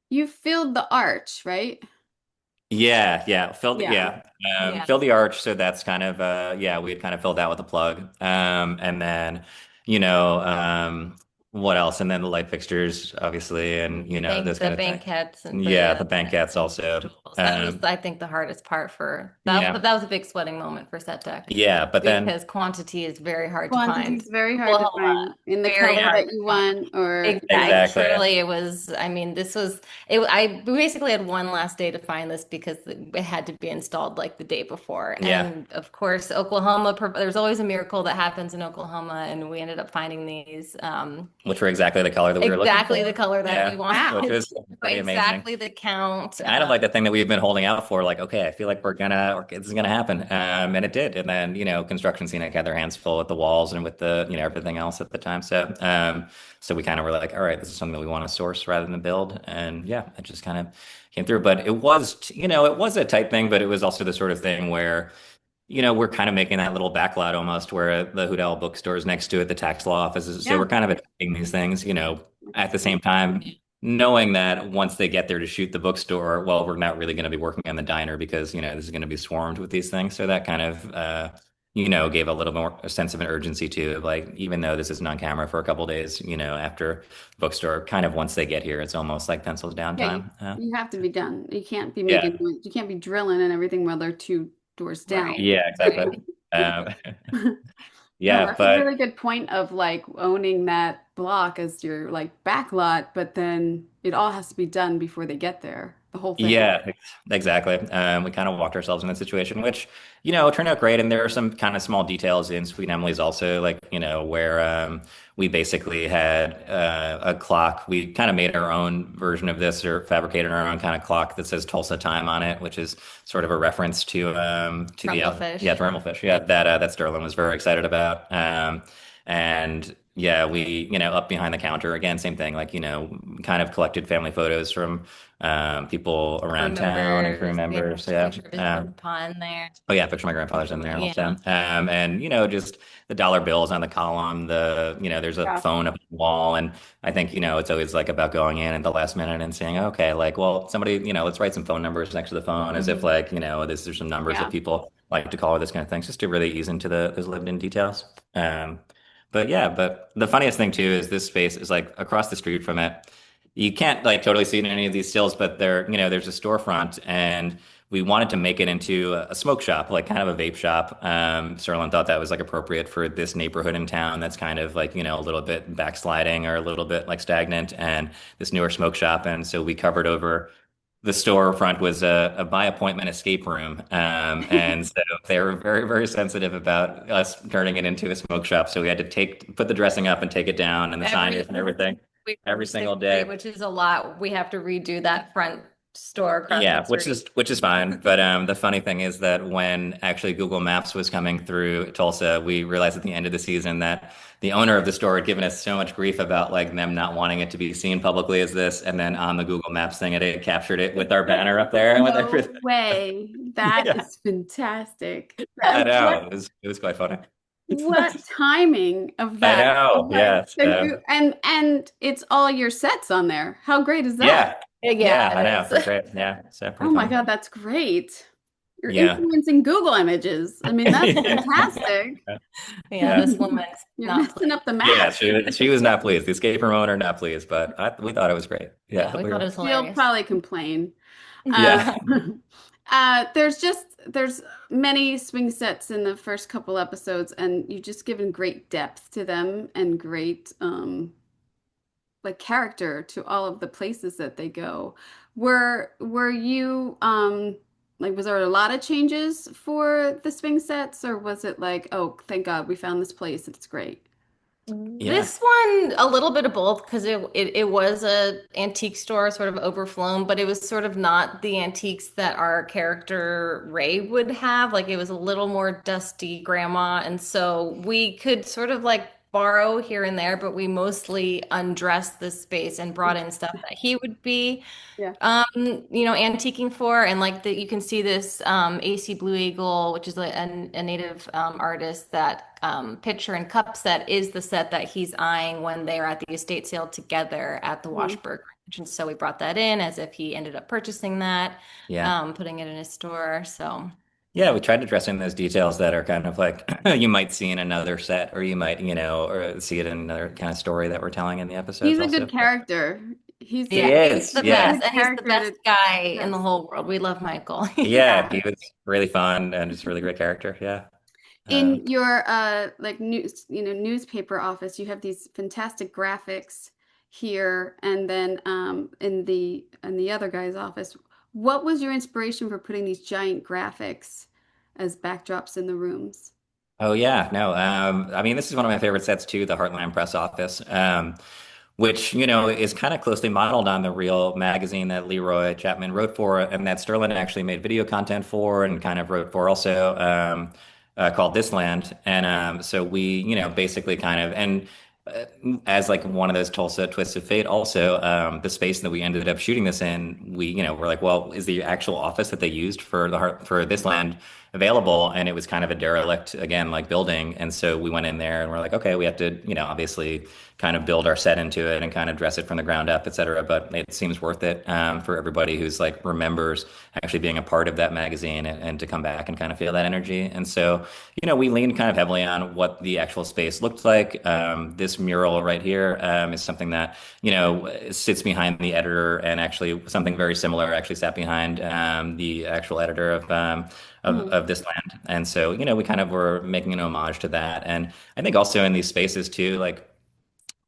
you filled the arch, right? yeah, filled, Yeah. yeah, Yeah. filled the arch. So that's kind of, yeah, we had kind of filled that with a plug. And then, you know, what else? And then the light fixtures, obviously, and those The kind of things. banquettes and Yeah, the banquettes also. that was, I think, the hardest part for that. Yeah, But that was a big sweating moment for set deck yeah, but then, because quantity is very hard to Quantity find. is very hard to Oklahoma, find in the very color hard that to you find. want, or Exactly. exactly. Truly, it was. I mean, this was it. We basically had one last day to find this because it had to be installed like the day before. Yeah, And of course, Oklahoma. There's always a miracle that happens in Oklahoma, and we ended up finding these. which were exactly the color that we were looking Exactly for. the color that Yeah, we which wanted. was pretty amazing. exactly the count. Kind of like the thing that we've been holding out for, like, okay, I feel like or this is gonna happen. And it did. And then, construction scenic had their hands full with the walls and with the, everything else at the time. So we kind of were like, all right, this is something that we want to source rather than build. And yeah, it just kind of came through. But it was a tight thing, but it was also the sort of thing where we're kind of making that little backlot almost where the Hudell bookstore is next to it, the tax law offices. So Yeah. we're kind of attacking these things, at the same time, knowing that once they get there to shoot the bookstore, well, we're not really going to be working on the diner because, this is going to be swarmed with these things. So that kind of, gave a little more a sense of an urgency to like, even though this isn't on camera for a couple of days, after bookstore, kind of once they get here, it's almost like pencils down Yeah, time. you have to be done. You can't be Yeah, making noise. You can't be drilling and everything while they're two doors down. Right. yeah, exactly. Um, No, yeah, that's a but really good point of like owning that block as your like backlot, but then it all has to be done before they get there. The whole thing. Yeah, exactly. We kind of walked ourselves in that situation, which, turned out great. And there are some kind of small details in Sweet Emily's also, like, where we basically had a clock. We kind of made our own version of this or fabricated our own kind of clock that says Tulsa time on it, which is sort of a reference to the Rumblefish. Rumblefish. Yeah, that Sterling was very excited about. And yeah, we, up behind the counter again, same thing, like, kind of collected family photos from people around town and crew We have members. a Yeah. picture of his pond there. Oh yeah, picture of my grandfather's in there Yeah. also. And just the dollar bills on the column, there's a Yeah. phone up on the wall. And I think, it's always like about going in at the last minute and saying, okay, like, well, somebody, let's write some phone numbers next to the phone as if like, there's some numbers that Yeah. people like to call or this kind of things, just to really ease into those lived in details. But yeah, but the funniest thing too is this space is like across the street from it. You can't like totally see it in any of these stills, but there's a storefront and we wanted to make it into a smoke shop, like kind of a vape shop. Sterling thought that was like appropriate for this neighborhood in town that's kind of like, a little bit backsliding or a little bit like stagnant and this newer smoke shop. And so we covered over the storefront was a by appointment escape room. And so they were very, very sensitive about us turning it into a smoke shop. So we had to put the dressing up and take it down and the Every signage and everything week, every single day. which is a lot. We have to redo that front store across Yeah, the street. which is fine. But the funny thing is that when actually Google Maps was coming through Tulsa, we realized at the end of the season that the owner of the store had given us so much grief about like them not wanting it to be seen publicly as this, and then on the Google Maps thing, it had captured it with our banner up there and with No everything. way. That Yeah, is fantastic. I What know. It was quite funny. what timing of I that? know. Like, Yes. and it's all your sets on there. How great is that? Yeah. Yeah, Yeah, I know. it That's is. great. Yeah. So Oh pretty my funny. God, that's great. You're Yeah. influencing Google Images. I mean, that's Yeah. fantastic. Yeah, Yeah. this woman's You're not messing playing. up the Yeah, map. she was not pleased. The escape room owner not pleased, but we thought it was great. Yeah, Yeah, we thought it was She'll hilarious. probably complain. yeah, There's many swing sets in the first couple episodes, and you've just given great depth to them and great like character to all of the places that they go. Were you like was there a lot of changes for the swing sets, or was it like, oh, thank God we found this place, it's great? yeah, This one, a little bit of both, because it was a antique store, sort of overflown, but it was sort of not the antiques that our character Ray would have. Like it was a little more dusty grandma, and so we could sort of like borrow here and there, but we mostly undressed this space and brought in stuff that he would be Yeah. antiquing for, and like that you can see this AC Blue Eagle, which is a native artist, that pitcher and cup set is the set that he's eyeing when they're at the estate sale together at the Mhm. Washburn Ranch. And so we brought that in as if he ended up purchasing that, yeah. putting it in his store. So Yeah, we tried to dress in those details that are kind of like you might see in another set, or you might, or see it in another kind of story that we're telling in the episodes He's a also. good character. He's He yeah, he's is, the yeah. best, and he's the character best to guy in the yes. whole world. We love Michael. Yeah, Yeah. he was really fun and just a really great character. Yeah. In your like newspaper office, you have these fantastic graphics here, and then in the other guy's office, what was your inspiration for putting these giant graphics as backdrops in the rooms? Oh yeah, no. I mean, this is one of my favorite sets too, the Heartland Press Office. which, is kind of closely modeled on the real magazine that Leroy Chapman wrote for and that Sterling actually made video content for and kind of wrote for also, called This Land. And so we, basically kind of, and uh, as like one of those Tulsa twists of fate, also, the space that we ended up shooting this in, we're like, well, is the actual office that they used for for This Land available? And it was kind of a derelict, again, like building. And so we went in there and we're like, okay, we have to, obviously kind of build our set into it and kind of dress it from the ground up, et cetera. But it seems worth it, for everybody who's like remembers actually being a part of that magazine, and to come back and kind of feel that energy. And so, we leaned kind of heavily on what the actual space looked like. This mural right here, is something that, sits behind the editor, and actually something very similar actually sat behind, the actual editor of, Mhm. of This Land. And so, we kind of were making an homage to that. And I think also in these spaces too, like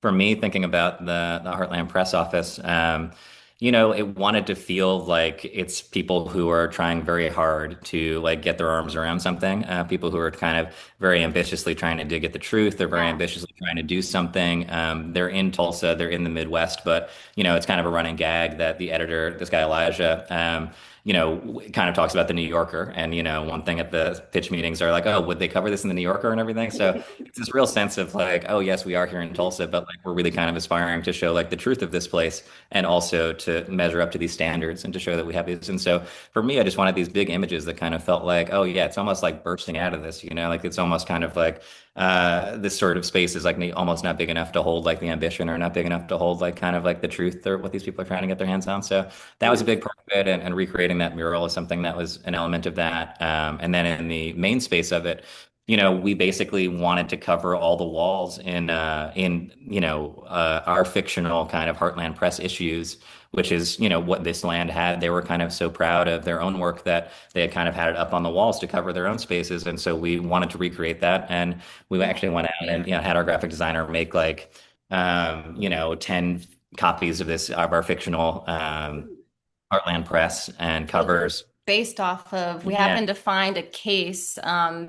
for me, thinking about the Heartland Press office, it wanted to feel like it's people who are trying very hard to like get their arms around something. People who are kind of very ambitiously trying to dig at the truth. They're very Yeah. ambitiously trying to do something. They're in Tulsa. They're in the Midwest, but it's kind of a running gag that the editor, this guy Elijah, kind of talks about the New Yorker. And, one thing at the pitch meetings are like, oh, would they cover this in the New Yorker and everything? So it's this real sense of like, oh, yes, we are here in Tulsa, but like we're really kind of aspiring to show like the truth of this place, and also to measure up to these standards and to show that we have these. And so for me, I just wanted these big images that kind of felt like, oh, yeah, it's almost like bursting out of this, like it's almost kind of like, this sort of space is like almost not big enough to hold like the ambition, or not big enough to hold like kind of like the truth, or what these people are trying to get their hands on. So that was a Nice. big part of it, and recreating that mural is something that was an element of that. And then in the main space of it, we basically wanted to cover all the walls in our fictional kind of Heartland Press issues, which is, what This Land had. They were kind of so proud of their own work that they had kind of had it up on the walls to cover their own spaces. And so we wanted to recreate that. And we Yeah. actually went out and, had our graphic designer make like, 10 copies of our fictional, Heartland Press and covers. Based off of, we Yeah. happened to find a case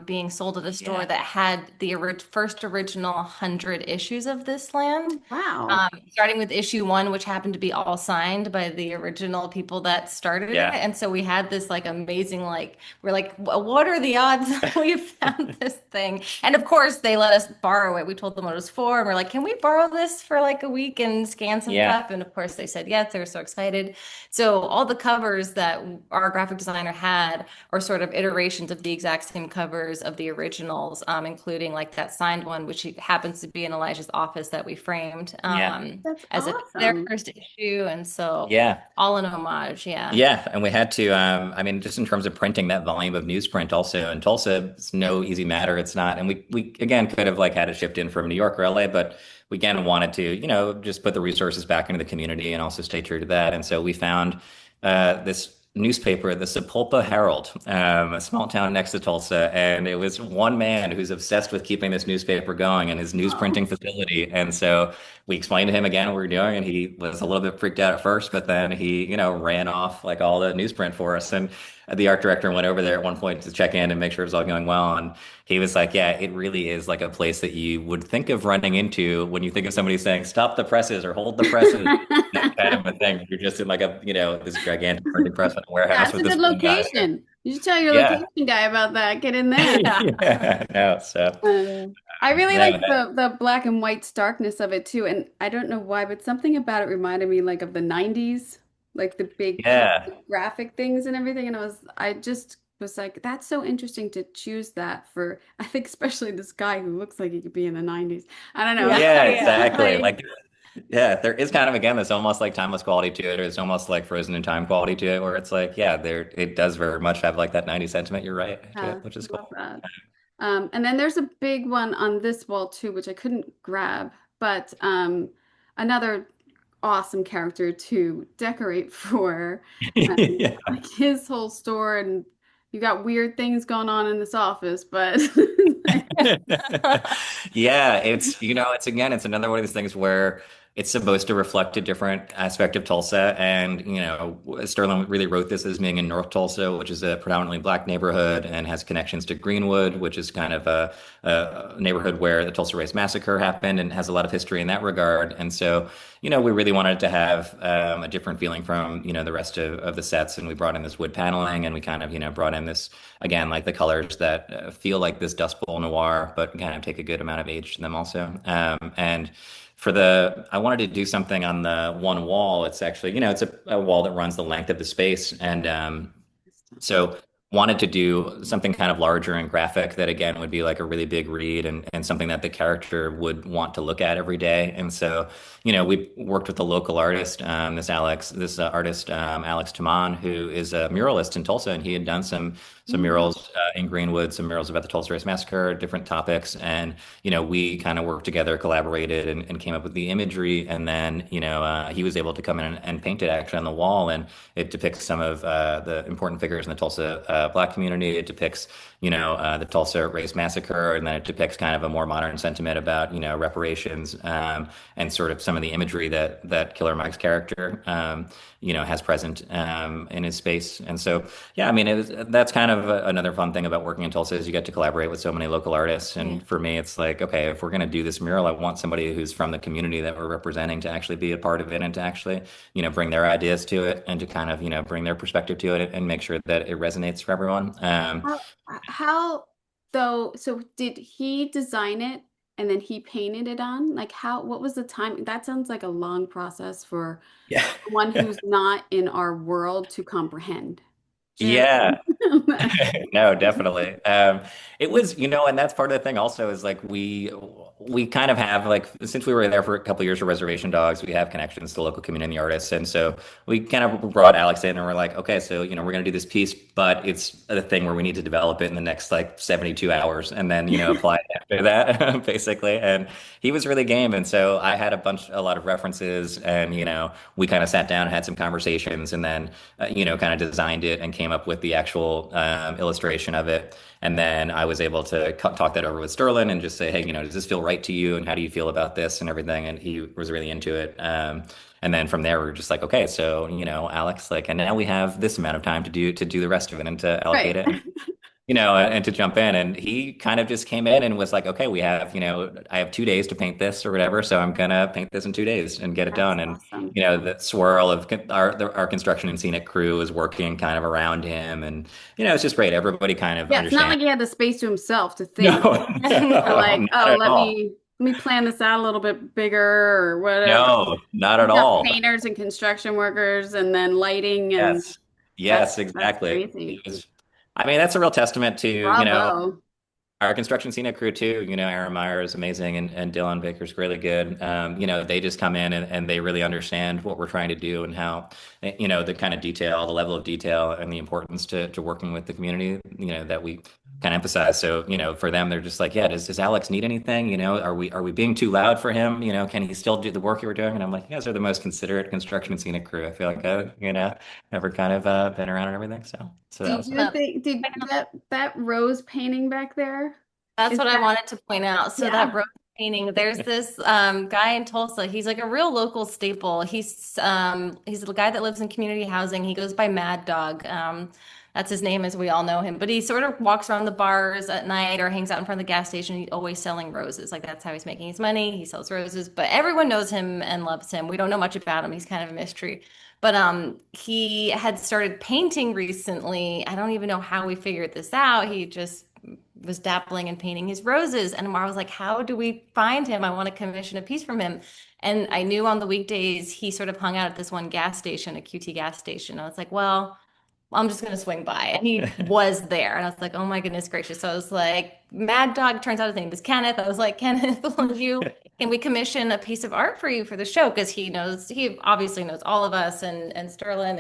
being sold at a store Yeah. that had the first original 100 issues of This Land. Wow. Starting with issue one, which happened to be all signed by the original people that started it. Yeah. And so we had this like amazing, like, we're like, What are the odds that we found this thing?" And of course, they let us borrow it. We told them what it was for. And we're like, "Can we borrow this for like a week and scan some Yeah. stuff?" And of course, they said yes. They were so excited. So all the covers that our graphic designer had are sort of iterations of the exact same covers of the originals, including like that signed one, which happens to be in Elijah's office that we framed, Yeah. That's as if it's their awesome. first issue. And so Yeah. all in homage. Yeah. Yeah, and we had to, I mean, just in terms of printing that volume of newsprint also in Tulsa, it's no easy matter. It's not. And we again could have like had it shipped in from New York or LA, but we again wanted to, just put the resources back into the community and also stay true to that. And so we found, this newspaper, the Sapulpa Herald, a small town next to Tulsa. And it was one man who's obsessed with keeping this newspaper going and his newsprinting Oh. facility. And so we explained to him again what we were doing, and he was a little bit freaked out at first, but then he, ran off like all the newsprint for us. And the art director went over there at one point to check in and make sure it was all going well. And he was like, yeah, it really is like a place that you would think of running into when you think of somebody saying, stop the presses or hold the presses, that kind of a thing. You're just in like a, this gigantic printing press in a warehouse That's a with this good one guy. location. You should tell your Yeah. location guy about that. Get in there. Yeah. No, so, I really no, like the black and white starkness of it too, and I don't know why, but something about it reminded me like of the 90s, like the big yeah. graphic things and everything. And I just was like, that's so interesting to choose that for, I think especially this guy who looks like he could be in the 90s. I don't know. Yeah. Yeah, Yeah. exactly. Like, yeah, there is kind of again this almost like timeless quality to it, or it's almost like frozen in time quality to it, where it's like, yeah, there it does very much have like that 90 sentiment. You're right to Yeah, it, which is love cool. that. And then there's a big one on this wall too, which I couldn't grab, but another awesome character to decorate for. Yeah. Like his whole store, and you got weird things going on in this office, but Yeah, it's it's again, it's another one of these things where it's supposed to reflect a different aspect of Tulsa. And, Sterling really wrote this as being in North Tulsa, which is a predominantly black neighborhood and has connections to Greenwood, which is kind of a neighborhood where the Tulsa Race Massacre happened and has a lot of history in that regard. And so, we really wanted to have a different feeling from, the rest of the sets. And we brought in this wood paneling and we kind of, brought in this, again, like the colors that feel like this Dust Bowl noir, but kind of take a good amount of age to them also. And I wanted to do something on the one wall. It's actually, it's a wall that runs the length of the space. And so wanted to do something kind of larger and graphic that again would be like a really big read and something that the character would want to look at every day. And so, we worked with a local artist, this artist, Alex Taman, who is a muralist in Tulsa, and he had done some Mm. murals in Greenwood, some murals about the Tulsa Race Massacre, different topics. And, we kind of worked together, collaborated and came up with the imagery. And then, he was able to come in and paint it actually on the wall. And it depicts some of the important figures in the Tulsa Black community. It depicts, the Tulsa Race Massacre, and then it depicts kind of a more modern sentiment about, reparations and sort of some of the imagery that Killer Mike's character, has present in his space. And so, yeah, I mean, that's kind of another fun thing about working in Tulsa is you get to collaborate with so many local artists. Yeah. And for me, it's like, okay, if we're going to do this mural, I want somebody who's from the community that we're representing to actually be a part of it and to actually, bring their ideas to it and to kind of, bring their perspective to it and make sure that it resonates for everyone. How, how though, so did he design it and then he painted it on? Like what was the time? That sounds like a long process for Yeah. one who's not in our world to comprehend. Do you Yeah. know what I No, mean? definitely. It was, and that's part of the thing also is like we kind of have like since we were there for a couple of years for Reservation Dogs, we have connections to the local community and the artists. And so we kind of brought Alex in and we're like, okay, so we're gonna do this piece, but it's a thing where we need to develop it in the next like 72 hours and then, apply it after that, basically. And he was really game. And so I had a lot of references and, we kind of sat down and had some conversations and then kind of designed it and came up with the actual illustration of it. And then I was able to talk that over with Sterling and just say, hey, does this feel right to you? And how do you feel about this and everything? And he was really into it. And then from there, we were just like, okay, so, Alex, like, and now we have this amount of time to do the rest of it and to allocate Right. it. And to jump in. And he kind of just came in and was like, okay, I have 2 days to paint this or whatever. So I'm gonna paint this in 2 days and get it That's done. And, awesome. the swirl of our construction and scenic crew is working kind of around him. And, it's just great. Everybody kind of Yeah, it's not like understands. he had the space to himself to think. No, Or no, like, not oh, at all. let me plan this out a little bit bigger or whatever. No, not at You've got all. painters and construction workers and then lighting and Yes. Yes, that's exactly. crazy. I mean, that's a real testament to, Bravo. our construction scenic crew too, Aaron Meyer is amazing and Dylan Baker's really good. They just come in and they really understand what we're trying to do and how, the kind of detail, the level of detail and the importance to working with the community, that we kind of emphasize. So, for them, they're just like, yeah, does Alex need anything? Are we being too loud for him? Can he still do the work you were doing? And I'm like, you guys are the most considerate construction and scenic crew. I feel like ever kind of been around and everything. So Do that was you Uh, think did that rose painting back there? That's Is what I that wanted to point out. So yeah. that rose painting, there's this guy in Tulsa. He's like a real local staple. He's the guy that lives in community housing. He goes by Mad Dog. That's his name as we all know him. But he sort of walks around the bars at night or hangs out in front of the gas station. He's always selling roses. Like that's how he's making his money. He sells roses, but everyone knows him and loves him. We don't know much about him. He's kind of a mystery. But he had started painting recently. I don't even know how we figured this out. He just was dabbling in painting his roses. And Mara was like, how do we find him? I want to commission a piece from him. And I knew on the weekdays he sort of hung out at this one gas station, a QT gas station. I was like, well, I'm just gonna swing by. And he was there. And I was like, oh my goodness gracious. So I was like, Mad Dog, turns out his name is Kenneth. I was like, Kenneth, will you can we commission a piece of art for you for the show? Because he obviously knows all of us and Sterling.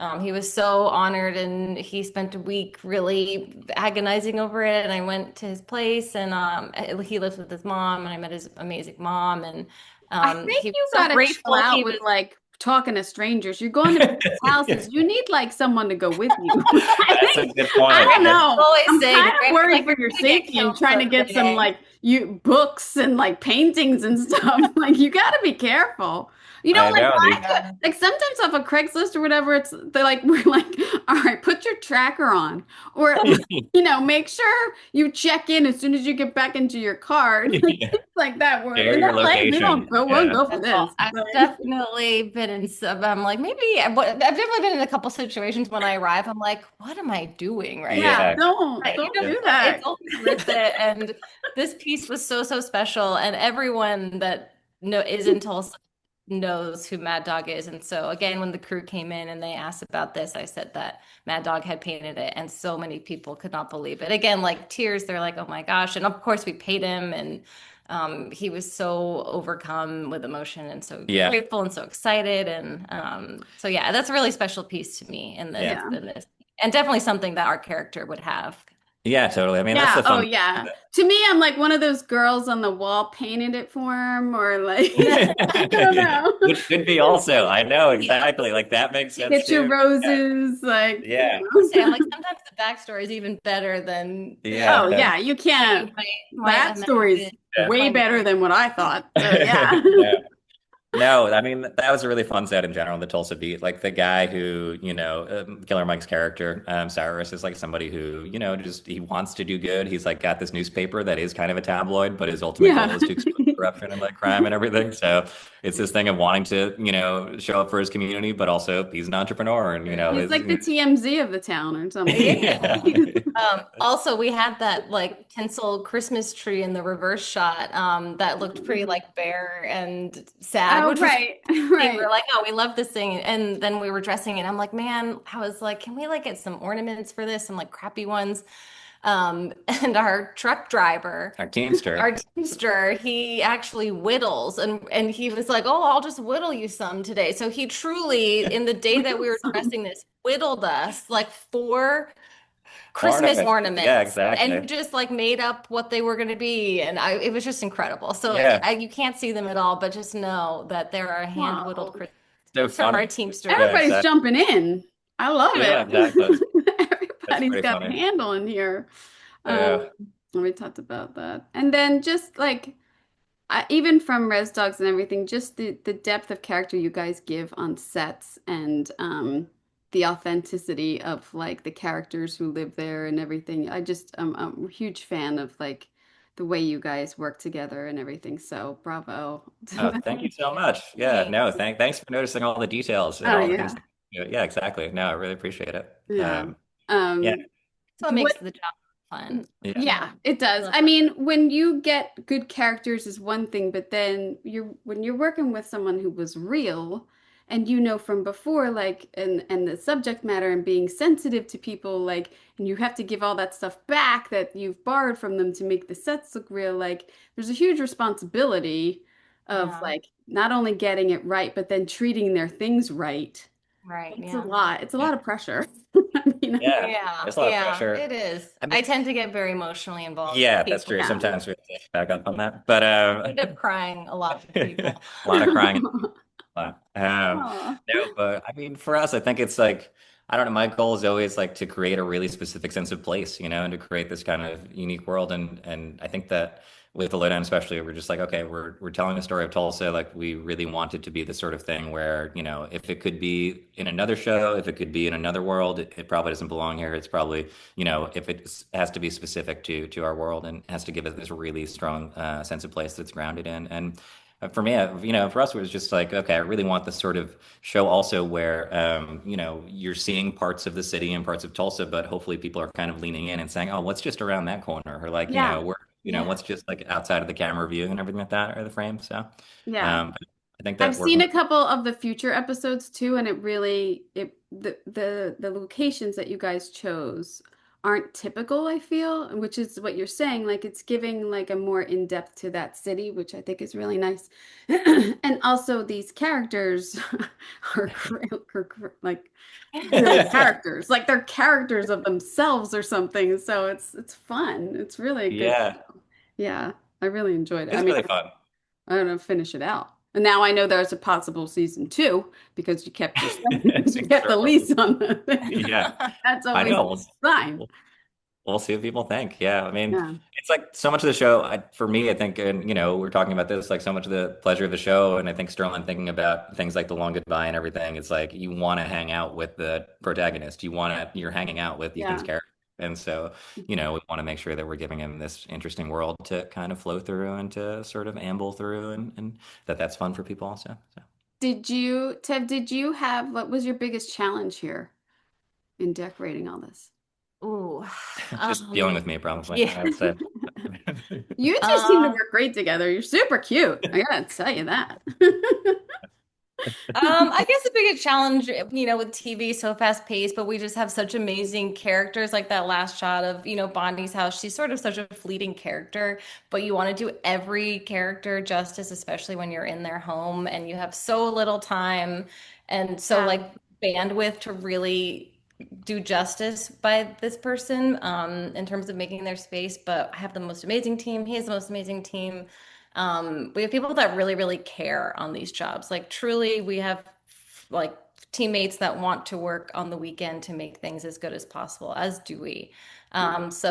And he was so honored and he spent a week really agonizing over it. And I went to his place and he lives with his mom and I met his amazing mom and I think he was you so gotta chill grateful. out He with was like talking to strangers. You're going to people's houses. You need like someone to go with you. I That's a think good I point. don't Brandon know. always I'm kind saying, of Brandon's worried like, for you're your gonna get safety and killed trying to get some someday. like you books and like paintings and stuff. Like you got to be careful. You know, I like know. I could, like sometimes off a Craigslist or whatever, it's they're like we're like, all right, put your tracker on, or make sure you check in as soon as you get back into your car. Like Yeah. things like that. Where Share in your LA, we location. don't go, we'll Yeah. go for That's all. this. I've But definitely been in some, I'm like, maybe, I've definitely been in a couple situations when I arrive, I'm like, what am I doing right yeah, now? Yeah. But, don't Yeah. do but it's that. always worth it. And this piece was so, so special. And everyone that is in Tulsa knows who Mad Dog is. And so again, when the crew came in and they asked about this, I said that Mad Dog had painted it, and so many people could not believe it. Again, like tears, they're like, oh my gosh. And of course we paid him, and he was so overcome with emotion and so Yeah. grateful and so excited. And so yeah, that's a really special piece to me Yeah. in this, and definitely something that our character would have. Yeah, totally. I mean, that's Yeah. the Oh, fun. yeah. To me, I'm like one of those girls on the wall painted it for him, or like, I don't know. Which could be also. I know exactly. Like that makes sense Get your too. Yeah. roses, like, Yeah. Say, I'm like, sometimes the backstory is even better than Oh, Yeah. yeah, you can't. you might That story's imagine. Yeah. way better than what I thought. So, yeah. Yeah. No, I mean that was a really fun set in general, the Tulsa beat. Like the guy who, Killer Mike's character, Cyrus is like somebody who, just he wants to do good. He's like got this newspaper that is kind of a tabloid, but his ultimate goal Yeah. is to expose corruption and like crime and everything. So it's this thing of wanting to, show up for his community, but also he's an entrepreneur and He's is like the TMZ of the town or something. Yeah. yeah. Also, we had that like tinsel Christmas tree in the reverse shot that looked pretty like bare and sad, Oh, which was right. we were Right. like, oh, we love this thing. And then we were dressing it. I'm like, man, I was like, can we like get some ornaments for this, some like crappy ones? And our truck driver, Our Teamster. our teamster, he actually whittles, and he was like, oh, I'll just whittle you some today. So he truly, in the day that we were dressing this, whittled us like four Christmas Ornament. Yeah, ornaments, and he exactly. just like made up what they were going to be, and it was just incredible. So Yeah. you can't see them at all, but just know that there are hand whittled Wow. Christmas So from our funny. Teamster. Yeah, Everybody's exactly. jumping in. I love Yeah, exactly. it. That's Everybody's pretty got a funny. handle in here. Um, Yeah. we talked about that. And then just like even from Res Dogs and everything, just the depth of character you guys give on sets and the authenticity of like the characters who live there and everything. I'm a huge fan of like the way you guys work together and everything. So bravo. Oh, thank you so much. Yeah, no, thanks for noticing all the details and Oh all the things. yeah. Yeah, exactly. No, I really appreciate it. Yeah. Yeah, Um, So it makes what the job fun. yeah, Yeah, it does. I mean, when you get good characters is one thing, but then when you're working with someone who was real and you know from before, like and the subject matter and being sensitive to people, like, and you have to give all that stuff back that you've borrowed from them to make the sets look real, like there's a huge responsibility of Yeah, like not only getting it right, but then treating their things right. right. It's a Yeah. lot. It's a yeah, lot of pressure. I mean, yeah. Yeah, There's a lot of yeah, pressure. it is. I mean, I tend to get very emotionally involved with yeah, that's people true. too. yeah. Sometimes we have to back up on that, but I end up crying a lot with a people. lot of crying. Aw. No, but I mean, for us, I think it's like, I don't know, my goal is always like to create a really specific sense of place, and to create this kind of unique world. And I think that with the Lowdown especially, we're just like, okay, we're telling the story of Tulsa. Like we really want it to be the sort of thing where, if it could be in another show, if it could be in another world, it probably doesn't belong here. It's probably, if it has to be specific to our world and has to give it this really strong sense of place that's grounded in. And for me, for us, it was just like, okay, I really want this sort of show also where, you're seeing parts of the city and parts of Tulsa, but hopefully people are kind of leaning in and saying, oh, what's just around that corner? Or like, Yeah. what's just like outside of the camera view and everything like that or the frame. So, Yeah. I think I've that seen working. a couple of the future episodes too, and it really the locations that you guys chose aren't typical, I feel, which is what you're saying. Like it's giving like a more in-depth to that city, which I think is really nice. And also these characters are like real characters. Like they're characters of themselves or something. So it's fun. It's really a good Yeah, show. Yeah, I really enjoyed it. I it's mean, really fun. I don't know, finish it out. And now I know there's a possible season two because you kept your you kept the Sure. lease on the thing. Yeah, That's I always know. a sign. We'll see what people think. Yeah, I mean, Yeah. it's like so much of the show. For me, I think, and we're talking about this, like so much of the pleasure of the show, and I think Sterling thinking about things like the long goodbye and everything. It's like you want to hang out with the protagonist. You're hanging out with Ethan's Yeah. character, and so we want to make sure that we're giving him this interesting world to kind of flow through and to sort of amble through, and that's fun for people also. So Did you have, what was your biggest challenge here in decorating all this? Ooh. just dealing with Um, me, probably, yeah. I would say. You two seem to Um, work great together. You're super cute. I gotta tell you that. I guess the biggest challenge, with TV so fast paced, but we just have such amazing characters. Like that last shot of, Bonnie's house. She's sort of such a fleeting character, but you want to do every character justice, especially when you're in their home and you have so little time and so Yeah. like bandwidth to really do justice by this person in terms of making their space. But I have the most amazing team. He has the most amazing team. We have people that really, really care on these jobs. Like truly, we have like teammates that want to work on the weekend to make things as good as possible, as do we. So,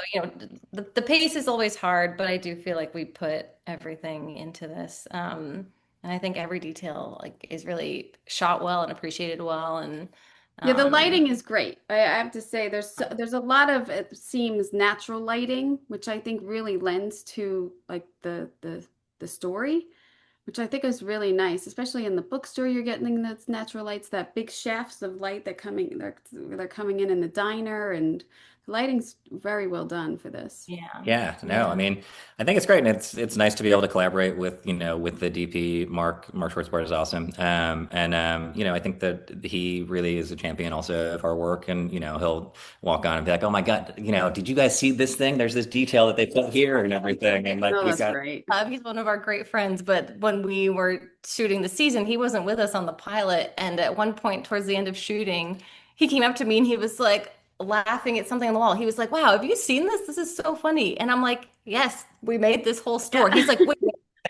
the pace is always hard, but I do feel like we put everything into this. And I think every detail like is really shot well and appreciated well. And Yeah, the um, lighting is great. I have to say there's a lot of, it seems, natural lighting, which I think really lends to like the story, which I think is really nice, especially in the bookstore. You're getting those natural lights, that big shafts of light that they're coming in the diner, and the lighting's very well done for this. yeah, Yeah, no, I yeah. mean, I think it's great, and it's nice to be able to collaborate with with the DP. Mark Schwartzbart is awesome, and I think that he really is a champion also of our work, and he'll walk on and be like, oh my God, did you guys see this thing? There's this detail that they put here and everything, and like Oh, we that's got great. He's one of our great friends, but when we were shooting the season, he wasn't with us on the pilot. And at one point, towards the end of shooting, he came up to me and he was like laughing at something on the wall. He was like, "Wow, have you seen this? This is so funny." And I'm like, "Yes, we made this whole store." He's like, "Wait,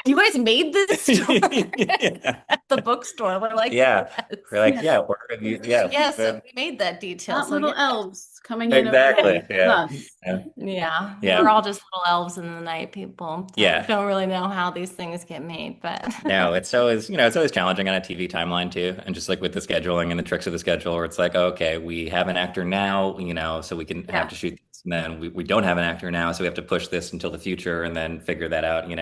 you guys made this store yeah, at the bookstore?" We're like, yeah, we're "Yes, like, Yeah. yeah, yeah, yes, then we made that detail." Not So little yeah. elves coming in exactly, overnight with yeah, us. yeah, Yeah, we're yeah, all just little elves in the night people that yeah. don't really know how these things get made, but No, it's always challenging on a TV timeline too. And just like with the scheduling and the tricks of the schedule, where it's like, okay, we have an actor now, so we can have Yeah. to shoot this. And then we don't have an actor now, so we have to push this until the future and then figure that out, and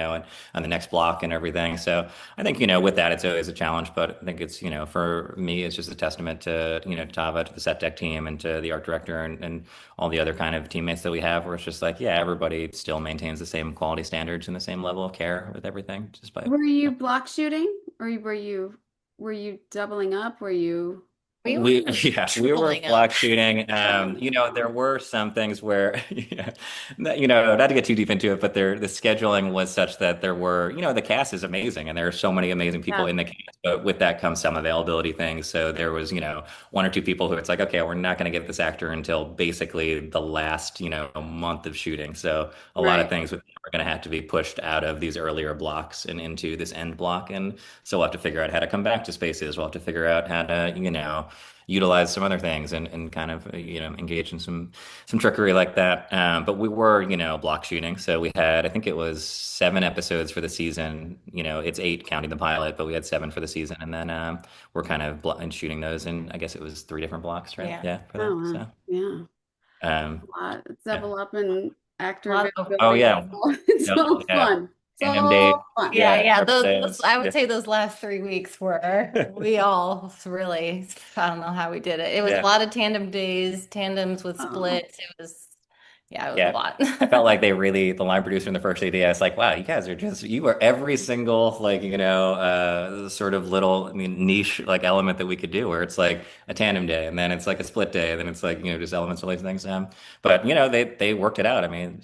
on the next block and everything. So I think, with that, it's always a challenge. But I think it's, for me, it's just a testament to, Tava, to the set deck team and to the art director and all the other kind of teammates that we have, where it's just like, yeah, everybody still maintains the same quality standards and the same level of care with everything, just by Were you block shooting, or were you doubling up? Were you? we were we were tripling up. block shooting. There were some things where, not to get too deep into it, but the scheduling was such that there were, the cast is amazing and there are so many amazing people Yeah. in the cast, but with that comes some availability things. So there was, one or two people who it's like, okay, we're not going to get this actor until basically the last, month of shooting. So a lot of Right. things are going to have to be pushed out of these earlier blocks and into this end block. And so we'll have to figure out how to come back to spaces. We'll have to figure out how to, utilize some other things and kind of engage in some trickery like that. But we were block shooting, so we had, I think it was 7 episodes for the season. It's 8 counting the pilot, but we had 7 for the season, and then we're kind of and shooting those, and I guess it was 3 different blocks, right? Yeah. Yeah, for Oh, that. wow. So Yeah. um, Double yeah. up in A actor lot of Oh availability. yeah, It's no, all yeah, fun. It's tandem date, all fun. yeah, yeah, yeah. Those episodes, I would yeah, say those last 3 weeks were we all really, I don't know how we did it. It was a yeah. lot of tandem days, tandems with Oh, splits. It was, yeah, it was a Yeah. lot. I felt like the line producer in the first AD, I was like, wow, you guys are you are every single, like, sort of little, I mean, niche, like, element that we could do, where it's like a tandem day, and then it's like a split day, and then it's like, just elements of these things. But, they worked it out. I mean,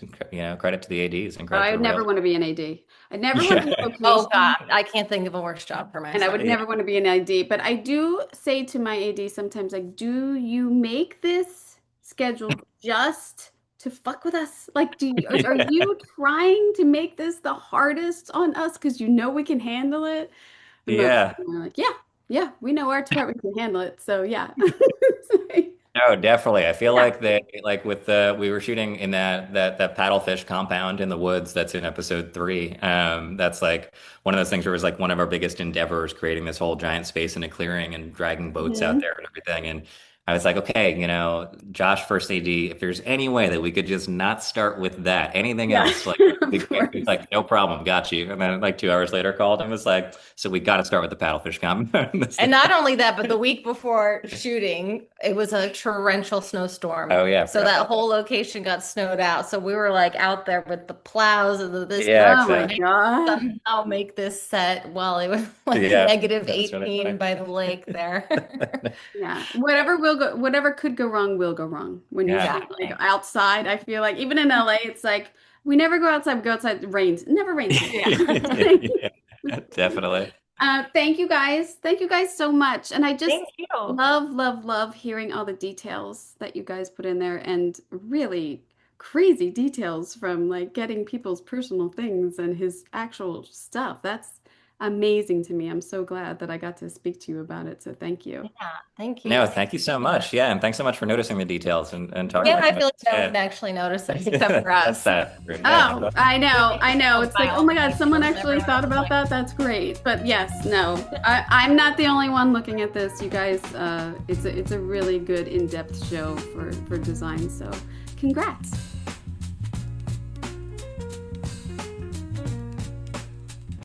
credit to the ADs and credit I to the would real. never want to be an AD. I'd never want to be Yeah. Oh location, God, I can't think of a worse job for and I myself. would Yeah. never want to be an AD. But I do say to my AD sometimes, like, do you make this schedule just to fuck with us? Like, are you trying to make this the hardest on us because you know we can handle it? the most. Yeah. And we're like, yeah, yeah, we know our department can handle it. So yeah. No, definitely. I feel Yeah. like like with we were shooting in that paddlefish compound in the woods that's in episode 3. That's like one of those things where it was like one of our biggest endeavors, creating this whole giant space in a clearing and dragging boats out Mhm. there and everything. And I was like, okay, Josh, first AD, if there's any way that we could just not start with that, anything Yeah, else, like would be of great. He's course. like, no problem, got you. And then like 2 hours later called and was like, so we got to start with the paddlefish compound. And not only that, but the week before shooting, it was a torrential snowstorm. Oh yeah, I So forgot that about that. whole location got snowed out. So we were like out there with the plows and this Yeah, Oh my exactly. God. somehow make this set while it was like Yeah, negative that's really 18 funny. by the lake there. Yeah. Whatever could go wrong will go wrong when you Yeah. shoot like Exactly. outside. I feel like even in LA, it's like we never go outside, it rains. It never rains here. Yeah. Yeah, definitely. Thank you guys. Thank you guys so much. And I just Thank you. love, love, love hearing all the details that you guys put in there and really crazy details from like getting people's personal things and his actual stuff. That's amazing to me. I'm so glad that I got to speak to you about it. So thank you. Yeah, thank you. No, thank you so much. Yeah, and thanks so much for noticing the details and talking Yeah, about I some of feel like this. no Yeah. one actually noticed it except for That's us. that. Oh, Yeah. I know. It's like, oh my God, someone actually thought Everyone about that. That's great. But yes, no, I'm not the only one looking at this. You guys, it's a really good in-depth show for design. So congrats.